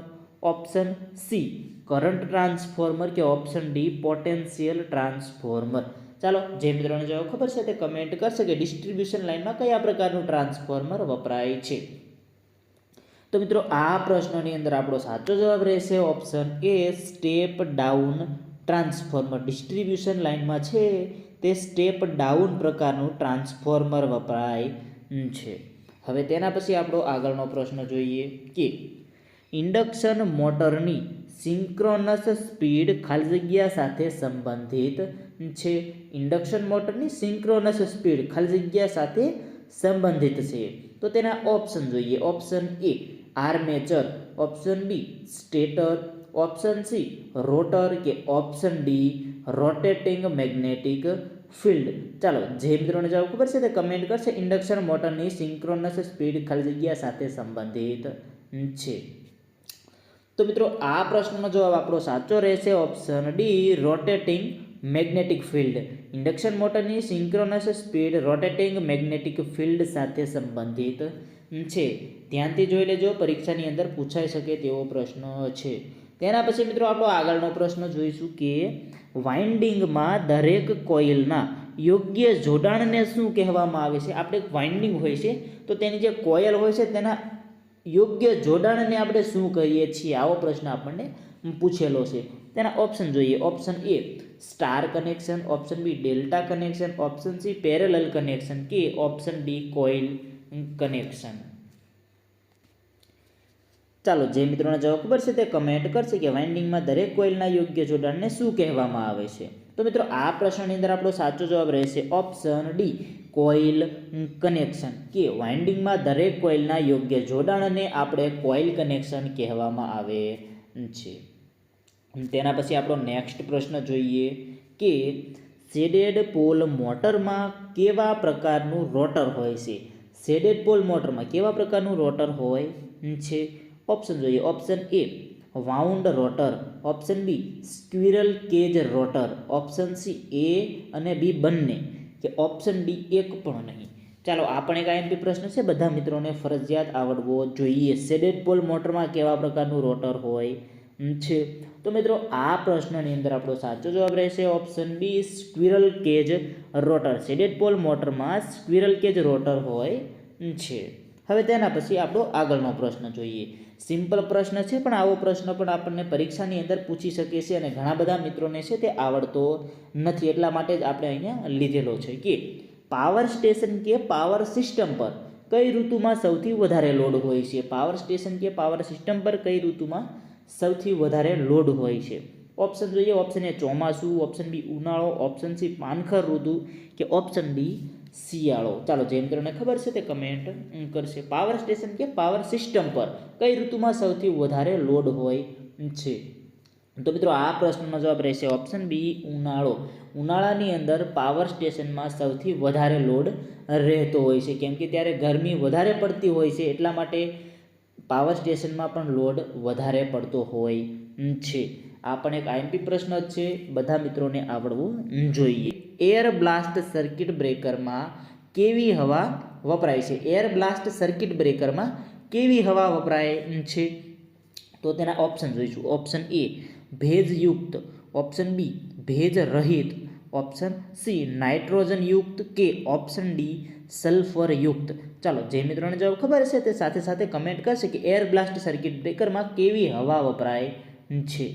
option C current transformer કે ઓપ્શન ડી પોટેન્શિયલ ટ્રાન્સફોર્મર. ચાલો, જે મિત્રોને જવાબ ખબર છે તે કમેન્ટ કરશે કે ડિસ્ટ્રીબ્યુશન લાઇનમાં કયા પ્રકારનું ટ્રાન્સફોર્મર વપરાય છે. તો મિત્રો આ પ્રશ્નની અંદર આપણો સાચો જવાબ રહેશે option A step down transformer. Distribution લાઇનમાં છે તે સ્ટેપ ડાઉન પ્રકારનું ટ્રાન્સફોર્મર વપરાય છે. હવે તેના પછી આપણો આગળનો પ્રશ્ન જોઈએ કે ઇન્ડક્શન મોટરની સિંક્રોનસ સ્પીડ ખાલી જગ્યા સાથે સંબંધિત છે. ઇન્ડક્શન મોટરની સિંક્રોનસ સ્પીડ ખાલી જગ્યા સાથે સંબંધિત છે. તો તેના ઓપ્શન જોઈએ. Option A armature, option B stator, option C rotor કે option D rotating magnetic field. ચાલો, જે મિત્રોને જવાબ ખબર છે તે કમેન્ટ કરશે ઇન્ડક્શન મોટરની સિંક્રોનસ સ્પીડ ખાલી જગ્યા સાથે સંબંધિત છે. તો મિત્રો આ પ્રશ્નનો જવાબ આપણો સાચો રહેશે option D rotating magnetic field. Induction મોટરની synchronous speed rotating magnetic field સાથે સંબંધિત છે. ધ્યાનથી જોઈ લેજો, પરીક્ષાની અંદર પૂછાઈ શકે તેવો પ્રશ્ન છે. તેના પછી મિત્રો આપણો આગળનો પ્રશ્ન જોઈશું કે વાઇન્ડિંગમાં દરેક કોઇલના યોગ્ય જોડાણને શું કહેવામાં આવે છે? આપણે વાઇન્ડિંગ હોય છે તો તેની જે કોઇલ હોય છે તેના યોગ્ય જોડાણને આપણે શું કહીએ છીએ? આવો પ્રશ્ન આપણને પૂછેલો છે. તેના ઓપ્શન જોઈએ. Option A star connection, option B delta connection, option C parallel connection કે ઓપ્શન ડી કોઇલ કનેક્શન. ચાલો, જે મિત્રોને જવાબ ખબર છે તે કમેન્ટ કરશે કે વાઇન્ડિંગમાં દરેક કોઇલના યોગ્ય જોડાણને શું કહેવામાં આવે છે. તો મિત્રો આ પ્રશ્નની અંદર આપણો સાચો જવાબ રહેશે ઓપ્શન ડી કોઇલ કનેક્શન કે વાઇન્ડિંગમાં દરેક કોઇલના યોગ્ય જોડાણને આપણે કોઇલ કનેક્શન કહેવામાં આવે છે. તેના પછી આપણો નેક્સ્ટ પ્રશ્ન જોઈએ કે શેડેડ પોલ મોટરમાં કેવા પ્રકારનું રોટર હોય છે? શેડેડ પોલ મોટરમાં કેવા પ્રકારનું રોટર હોય છે? ઓપ્શન જોઈએ. Option A wound rotor, option B squirrel cage rotor, option C A અને બી બંને કે ઓપ્શન ડી એક પણ નહીં. ચાલો, આ પણ એક આઈએમપી પ્રશ્ન છે, બધા મિત્રોને ફરજિયાત આવડવો જોઈએ. શેડેડ પોલ મોટરમાં કેવા પ્રકારનું રોટર હોય છે? તો મિત્રો આ પ્રશ્નની અંદર આપણો સાચો જવાબ રહેશે option B squirrel cage rotor. Shaded pole મોટરમાં સ્ક્વિરલ કેજ રોટર હોય છે. હવે તેના પછી આપણો આગળનો પ્રશ્ન જોઈએ. સિમ્પલ પ્રશ્ન છે, પણ આવો પ્રશ્ન પણ આપણને પરીક્ષાની અંદર પૂછી શકે છે અને ઘણા બધા મિત્રોને છે તે આવડતો નથી, એટલા માટે જ આપણે અહીંયા લીધેલો છે કે પાવર સ્ટેશન કે પાવર સિસ્ટમ પર કઈ ઋતુમાં સૌથી વધારે લોડ હોય છે? પાવર સ્ટેશન કે પાવર સિસ્ટમ પર કઈ ઋતુમાં સૌથી વધારે લોડ હોય છે? ઓપ્શન જોઈએ. ઓપ્શન એ ચોમાસું, ઓપ્શન બી ઉનાળો, ઓપ્શન સી પાનખર ઋતુ કે ઓપ્શન ડી શિયાળો. ચાલો, જે મિત્રોને ખબર છે તે કમેન્ટ કરશે. પાવર સ્ટેશન કે પાવર સિસ્ટમ પર કઈ ઋતુમાં સૌથી વધારે લોડ હોય છે? તો મિત્રો આ પ્રશ્નનો જવાબ રહેશે ઓપ્શન બી ઉનાળો. ઉનાળાની અંદર પાવર સ્ટેશનમાં સૌથી વધારે લોડ રહેતો હોય છે, કેમ કે ત્યારે ગરમી વધારે પડતી હોય છે, એટલા માટે પાવર સ્ટેશનમાં પણ લોડ વધારે પડતો હોય છે. આ પણ એક આઈએમપી પ્રશ્ન જ છે, બધા મિત્રોને આવડવું જોઈએ. એર બ્લાસ્ટ સર્કિટ બ્રેકરમાં કેવી હવા વપરાય છે? એર બ્લાસ્ટ સર્કિટ બ્રેકરમાં કેવી હવા વપરાય છે? તો તેના ઓપ્શન જોઈશું. ઓપ્શન એ ભેજયુક્ત, ઓપ્શન બી ભેજ રહિત, ઓપ્શન સી નાઇટ્રોજનયુક્ત કે ઓપ્શન ડી સલ્ફરયુક્ત. ચાલો, જે મિત્રોને જવાબ ખબર છે તે સાથે સાથે કમેન્ટ કરશે કે એર બ્લાસ્ટ સર્કિટ બ્રેકરમાં કેવી હવા વપરાય છે.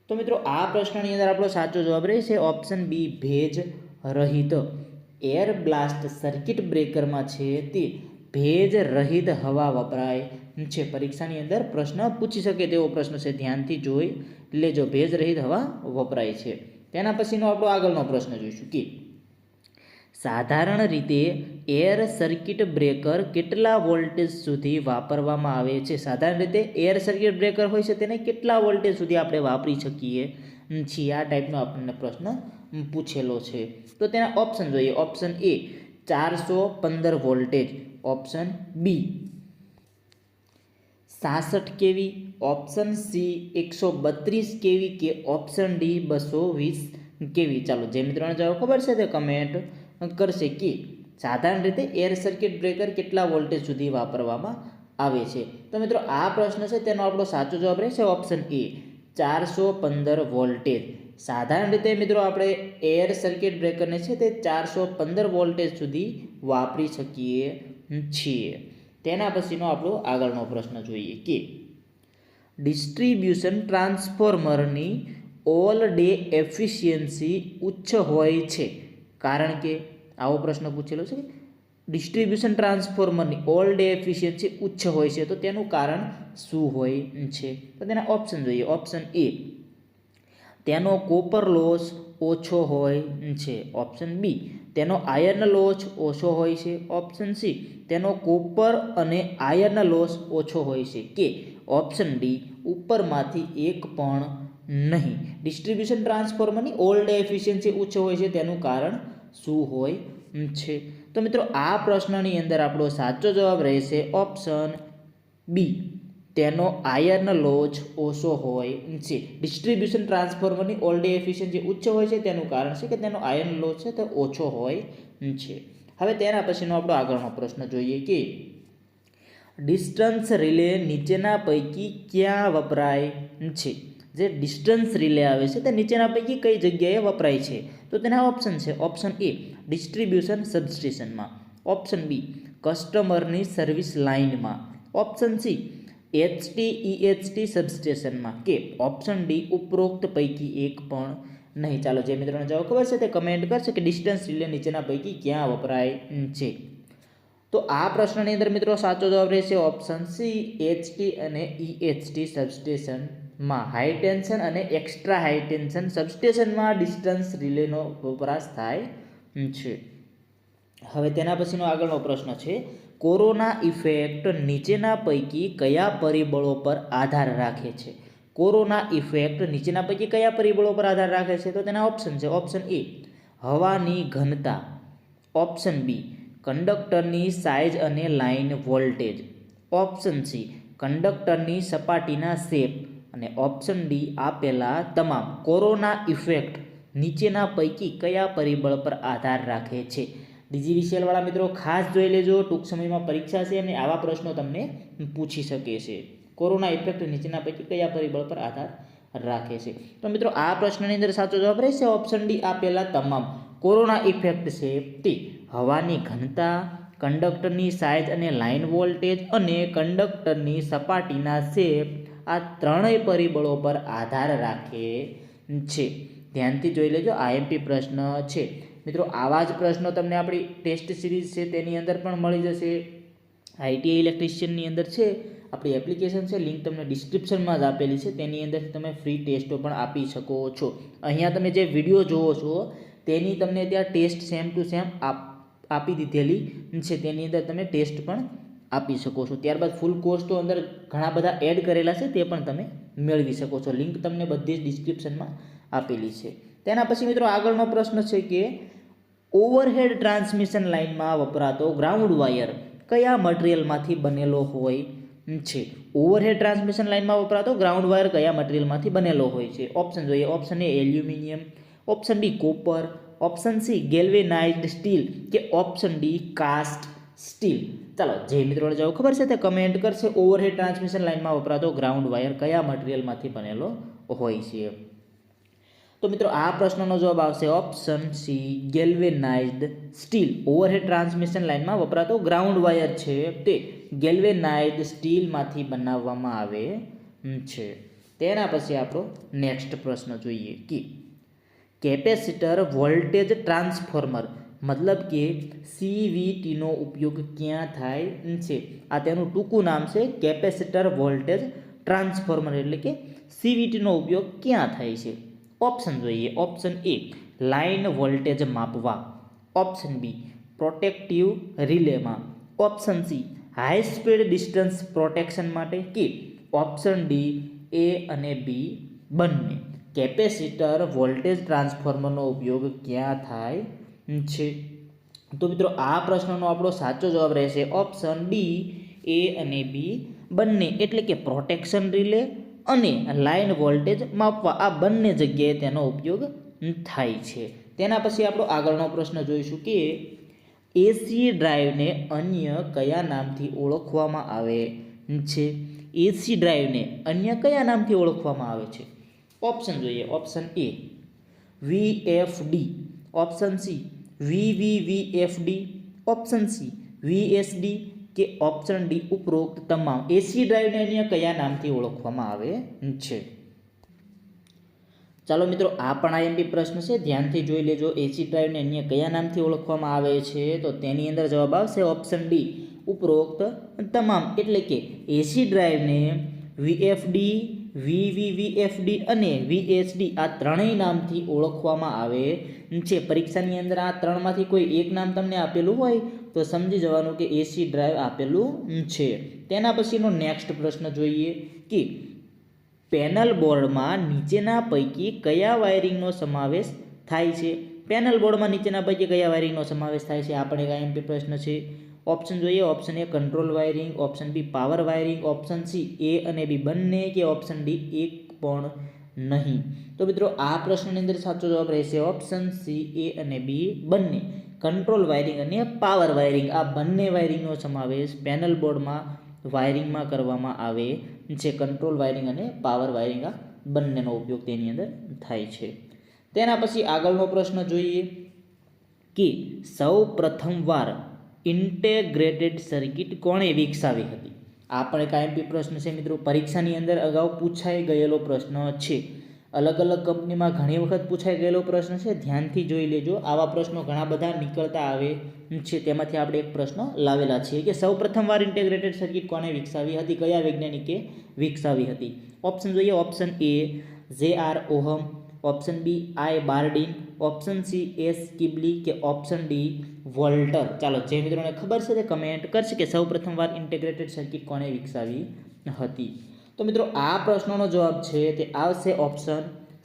તો મિત્રો આ પ્રશ્નની અંદર આપણો સાચો જવાબ રહેશે ઓપ્શન બી ભેજ રહિત. એર બ્લાસ્ટ સર્કિટ બ્રેકરમાં છે તે ભેજ રહિત હવા વપરાય છે? પરીક્ષાની અંદર પ્રશ્ન પૂછી શકે તેવો પ્રશ્ન છે, ધ્યાનથી જોઈ લેજો. ભેજ રહિત હવા વપરાય છે. તેના પછીનો આપણો આગળનો પ્રશ્ન જોઈશું કે સાધારણ રીતે એર સર્કિટ બ્રેકર કેટલા વોલ્ટેજ સુધી વાપરવામાં આવે છે? સાધારણ રીતે એર સર્કિટ બ્રેકર હોય છે તેને કેટલા વોલ્ટેજ સુધી આપણે વાપરી શકીએ છીએ? આ ટાઈપનો આપણને પ્રશ્ન પૂછેલો છે. તો તેના ઓપ્શન જોઈએ. Option A 415 voltage, option B 66 KV, option C 132 કેવી કે ઓપ્શન ડી 220 કેવી. ચાલો જે મિત્રોને જવાબ ખબર છે તે કમેન્ટ કરશે કે સાધારણ રીતે એર સર્કિટ બ્રેકર કેટલા વોલ્ટેજ સુધી વાપરવામાં આવે છે. તો મિત્રો આ પ્રશ્ન છે તેનો આપણો સાચો જવાબ રહેશે ઓપ્શન એ 415 વોલ્ટેજ. સાધારણ રીતે મિત્રો આપણે એર સર્કિટ બ્રેકરને છે તે 415 વોલ્ટેજ સુધી વાપરી શકીએ છીએ. તેના પછીનો આપણો આગળનો પ્રશ્ન જોઈએ કે ડિસ્ટ્રીબ્યુશન ટ્રાન્સફોર્મરની ઓલ ડે એફિશિયન્સી ઉચ્ચ હોય છે કારણ કે આવો પ્રશ્ન પૂછેલો છે. ડિસ્ટ્રીબ્યુશન ટ્રાન્સફોર્મરની ઓલ ડે એફિશિયન્સી ઉચ્ચ હોય છે તો તેનું કારણ શું હોય છે? તો તેના ઓપ્શન જોઈએ. ઓપ્શન એ તેનો કોપર લોસ ઓછો હોય છે, ઓપ્શન બી તેનો આયર્ન લોસ ઓછો હોય છે, ઓપ્શન સી તેનો કોપર અને આયર્ન લોસ ઓછો હોય છે કે ઓપ્શન ડી ઉપરમાંથી એક પણ નહીં. ડિસ્ટ્રીબ્યુશન ટ્રાન્સફોર્મરની ઓલ ડે એફિશિયન્સી ઉચ્ચ હોય છે તેનું કારણ શું હોય છે? તો મિત્રો આ પ્રશ્નની અંદર આપણો સાચો જવાબ રહેશે ઓપ્શન બી તેનો આયર્ન લોસ ઓછો હોય છે. ડિસ્ટ્રીબ્યુશન ટ્રાન્સફોર્મરની ઓલ ડે એફિશિયન્સી ઉચ્ચ હોય છે તેનું કારણ છે કે તેનો આયર્ન લોસ છે તે ઓછો હોય છે. હવે તેના પછીનો આપણો આગળનો પ્રશ્ન જોઈએ કે ડિસ્ટન્સ રિલે નીચેના પૈકી ક્યાં વપરાય છે? જે ડિસ્ટન્સ રિલે આવે છે તે નીચેના પૈકી કઈ જગ્યાએ વપરાય છે? તો તેના ઓપ્શન છે. ઓપ્શન એ ડિસ્ટ્રીબ્યુશન સબસ્ટેશનમાં, ઓપ્શન બી કસ્ટમરની સર્વિસ લાઇનમાં, ઓપ્શન સી HT/EHT સબસ્ટેશનમાં કે ઓપ્શન ડી ઉપરોક્ત પૈકી એક પણ નહીં. ચાલો જે મિત્રોને જવાબ ખબર છે તે કમેન્ટ કરશે કે ડિસ્ટન્સ રિલે નીચેના પૈકી ક્યાં વપરાય છે? તો આ પ્રશ્નની અંદર મિત્રો સાચો જવાબ રહેશે ઓપ્શન સી HT અને EHT સબસ્ટેશનમાં. હાઈ ટેન્શન અને એક્સ્ટ્રા હાઈ ટેન્શન સબસ્ટેશનમાં ડિસ્ટન્સ રિલેનો વપરાશ થાય છે. હવે તેના પછીનો આગળનો પ્રશ્ન છે કોરોના ઇફેક્ટ નીચેના પૈકી કયા પરિબળો પર આધાર રાખે છે? કોરોના ઇફેક્ટ નીચેના પૈકી કયા પરિબળો પર આધાર રાખે છે? તો તેના ઓપ્શન છે. ઓપ્શન એ હવાની ઘનતા, ઓપ્શન બી કંડક્ટરની સાઇઝ અને લાઇન વોલ્ટેજ, ઓપ્શન સી કંડક્ટરની સપાટીના શેપ અને ઓપ્શન ડી આપેલા તમામ. કોરોના ઇફેક્ટ નીચેના પૈકી કયા પરિબળ પર આધાર રાખે છે? DGVCL વાળા મિત્રો ખાસ જોઈ લેજો, ટૂંક સમયમાં પરીક્ષા છે અને આવા પ્રશ્નો તમને પૂછી શકે છે. કોરોના ઇફેક્ટ નીચેના પૈકી કયા પરિબળ પર આધાર રાખે છે? તો મિત્રો આ પ્રશ્નની અંદર સાચો જવાબ રહેશે ઓપ્શન ડી આપેલા તમામ. કોરોના ઇફેક્ટ છે તે હવાની ઘનતા, કંડક્ટરની સાઇઝ અને લાઇન વોલ્ટેજ અને કંડક્ટરની સપાટીના શેપ આ ત્રણેય પરિબળો પર આધાર રાખે છે. ધ્યાનથી જોઈ લેજો, IMP પ્રશ્ન છે મિત્રો. આવા જ પ્રશ્નો તમને આપણી ટેસ્ટ સિરીઝ છે તેની અંદર પણ મળી જશે. ITI ઇલેક્ટ્રિશિયનની અંદર છે આપણી એપ્લિકેશન છે, લિંક તમને ડિસ્ક્રિપ્શનમાં જ આપેલી છે, તેની અંદર તમે ફ્રી ટેસ્ટો પણ આપી શકો છો. અહીંયા તમે જે વિડીયો જોવો છો તેની તમને ત્યાં ટેસ્ટ સેમ ટુ સેમ આપી દીધેલી છે, તેની અંદર તમે ટેસ્ટ પણ આપી શકો છો. ત્યારબાદ ફૂલ કોર્સ તો અંદર ઘણા બધા એડ કરેલા છે તે પણ તમે મેળવી શકો છો. લિંક તમને બધી જ ડિસ્ક્રિપ્શનમાં આપેલી છે. તેના પછી મિત્રો આગળનો પ્રશ્ન છે કે ઓવરહેડ ટ્રાન્સમિશન લાઇનમાં વપરાતો ગ્રાઉન્ડ વાયર કયા મટીરિયલમાંથી બનેલો હોય છે? ઓવરહેડ ટ્રાન્સમિશન લાઇનમાં વપરાતો ગ્રાઉન્ડ વાયર કયા મટીરિયલમાંથી બનેલો હોય છે? ઓપ્શન જોઈએ. Option A aluminium, option B copper, option C galvanised steel કે ઓપ્શન ડી કાસ્ટ સ્ટીલ. ચાલો જે મિત્રોને જવાબ ખબર છે તે કમેન્ટ કરશે. ઓવરહેડ ટ્રાન્સમિશન લાઇનમાં વપરાતો ગ્રાઉન્ડ વાયર કયા મટીરિયલમાંથી બનેલો હોય છે? તો મિત્રો આ પ્રશ્નનો જવાબ આવશે option C galvanised steel. Overhead transmission લાઇનમાં વપરાતો ગ્રાઉન્ડ વાયર છે તે ગેલ્વેનાઇઝ્ડ સ્ટીલમાંથી બનાવવામાં આવે છે. તેના પછી આપણો નેક્સ્ટ પ્રશ્ન જોઈએ કે કેપેસિટર વોલ્ટેજ ટ્રાન્સફોર્મર મતલબ કે CVTનો ઉપયોગ ક્યાં થાય છે? આ તેનું ટૂંકું નામ છે, કેપેસિટર વોલ્ટેજ ટ્રાન્સફોર્મર, એટલે કે CVTનો ઉપયોગ ક્યાં થાય છે? ઓપ્શન જોઈએ. ઓપ્શન એ લાઇન વોલ્ટેજ માપવા, ઓપ્શન બી પ્રોટેક્ટિવ રિલેમાં, option C high speed distance protection માટે, કે ઓપ્શન ડી એ અને બી બંને. કેપેસિટર વોલ્ટેજ ટ્રાન્સફોર્મરનો ઉપયોગ ક્યાં થાય છે? તો મિત્રો આ પ્રશ્નનો આપણો સાચો જવાબ રહેશે ઓપ્શન ડી એ અને બી બંને, એટલે કે પ્રોટેક્શન રિલે અને લાઇન વોલ્ટેજ માપવા આ બંને જગ્યાએ તેનો ઉપયોગ થાય છે. તેના પછી આપણો આગળનો પ્રશ્ન જોઈશું કે એસી ડ્રાઈવને અન્ય કયા નામથી ઓળખવામાં આવે છે? એસી ડ્રાઈવને અન્ય કયા નામથી ઓળખવામાં આવે છે? ઓપ્શન જોઈએ. ઓપ્શન એ VFD, option C VVVFD, option C VSD, કે ઓપ્શન ડી ઉપરોક્ત તમામ. એસી ડ્રાઈવને અન્ય કયા નામથી ઓળખવામાં આવે છે? ચાલો મિત્રો, આ પણ આઈએમપી પ્રશ્ન છે, ધ્યાનથી જોઈ લેજો. એસી ડ્રાઈવને અન્ય કયા નામથી ઓળખવામાં આવે છે? તો તેની અંદર જવાબ આવશે ઓપ્શન ડી ઉપરોક્ત તમામ, એટલે કે એસી ડ્રાઈવને VFD, VVVFD અને VSD આ ત્રણેય નામથી ઓળખવામાં આવે છે. પરીક્ષાની અંદર આ ત્રણમાંથી કોઈ એક નામ તમને આપેલું હોય તો સમજી જવાનું કે એસી ડ્રાઈવ આપેલું છે. તેના પછીનો નેક્સ્ટ પ્રશ્ન જોઈએ કે પેનલ બોર્ડમાં નીચેના પૈકી કયા વાયરિંગનો સમાવેશ થાય છે? પેનલ બોર્ડમાં નીચેના પૈકી કયા વાયરિંગનો સમાવેશ થાય છે? આ પણ એક આઈએમપી પ્રશ્ન છે. ઓપ્શન જોઈએ. Option A control wiring, option B power wiring, option C A અને બી બંને, કે ઓપ્શન ડી એક પણ નહીં. તો મિત્રો આ પ્રશ્નની અંદર સાચો જવાબ રહેશે ઓપ્શન સી એ અને બી બંને. કંટ્રોલ વાયરિંગ અને પાવર વાયરિંગ આ બંને વાયરિંગનો સમાવેશ પેનલ બોર્ડમાં વાયરિંગમાં કરવામાં આવે છે. કંટ્રોલ વાયરિંગ અને પાવર વાયરિંગ આ બંનેનો ઉપયોગ તેની અંદર થાય છે. તેના પછી આગળનો પ્રશ્ન જોઈએ કે સૌ પ્રથમવાર ઇન્ટેગ્રેટેડ સર્કિટ કોણે વિકસાવી હતી? આ પણ એક આઈએમપી પ્રશ્ન છે મિત્રો. પરીક્ષાની અંદર અગાઉ પૂછાઈ ગયેલો પ્રશ્ન છે. અલગ અલગ કંપનીમાં ઘણી વખત પૂછાઈ ગયેલો પ્રશ્ન છે, ધ્યાનથી જોઈ લેજો. આવા પ્રશ્નો ઘણા બધા નીકળતા આવે છે, તેમાંથી આપણે એક પ્રશ્ન લાવેલા છીએ કે સૌ પ્રથમવાર ઇન્ટેગ્રેટેડ સર્કિટ કોણે વિકસાવી હતી? કયા વૈજ્ઞાનિકે વિકસાવી હતી? ઓપ્શન જોઈએ. Option A JR Ohm, option B I Bardeen, option C S કિબલી, કે ઓપ્શન ડી વોલ્ટર. ચાલો, જે મિત્રોને ખબર છે તે કમેન્ટ કરશે કે સૌ પ્રથમવાર ઇન્ટેગ્રેટેડ સર્કિટ કોણે વિકસાવી હતી. તો મિત્રો આ પ્રશ્નનો જવાબ છે તે આવશે ઓપ્શન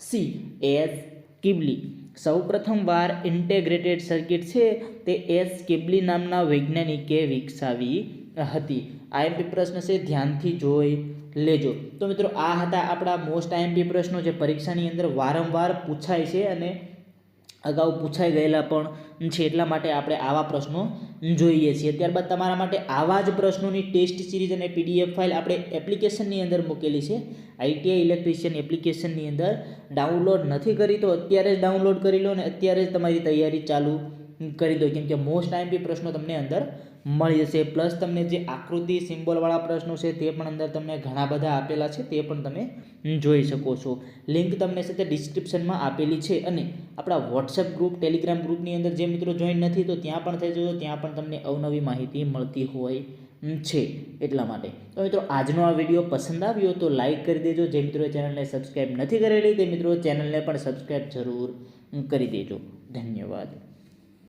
સી S કિબલી. સૌ પ્રથમવાર ઇન્ટેગ્રેટેડ સર્કિટ છે તે S કિબલી નામના વૈજ્ઞાનિકે વિકસાવી હતી. આઈએમપી પ્રશ્ન છે, ધ્યાનથી જોઈ લેજો. તો મિત્રો આ હતા આપણા મોસ્ટ આઈએમપી પ્રશ્નો જે પરીક્ષાની અંદર વારંવાર પૂછાય છે અને અગાઉ પૂછાઈ ગયેલા પણ છે, એટલા માટે આપણે આવા પ્રશ્નો જોઈએ છીએ. ત્યારબાદ તમારા માટે આવા જ પ્રશ્નોની ટેસ્ટ સિરીઝ અને PDF ફાઇલ આપણે એપ્લિકેશનની અંદર મૂકેલી છે. ITI ઇલેક્ટ્રિશિયન એપ્લિકેશનની અંદર ડાઉનલોડ નથી કરી તો અત્યારે જ ડાઉનલોડ કરી લો અને અત્યારે જ તમારી તૈયારી ચાલુ કરી દો, કેમ કે મોસ્ટ આઈએમપી પ્રશ્નો તમને અંદર મળી જશે. પ્લસ તમને જે આકૃતિ સિમ્બોલવાળા પ્રશ્નો છે તે પણ અંદર તમને ઘણા બધા આપેલા છે, તે પણ તમે જોઈ શકો છો. લિંક તમને છે તે ડિસ્ક્રિપ્શનમાં આપેલી છે અને આપણા વોટ્સએપ ગ્રુપ, ટેલિગ્રામ ગ્રુપની અંદર જે મિત્રો જોઈન નથી તો ત્યાં પણ થઈ જજો, ત્યાં પણ તમને અવનવી માહિતી મળતી હોય છે એટલા માટે. તો મિત્રો આજનો આ વિડીયો પસંદ આવ્યો તો લાઇક કરી દેજો. જે મિત્રોએ ચેનલને સબસ્ક્રાઈબ નથી કરેલી તે મિત્રો ચેનલને પણ સબસ્ક્રાઈબ જરૂર કરી દેજો. ધન્યવાદ.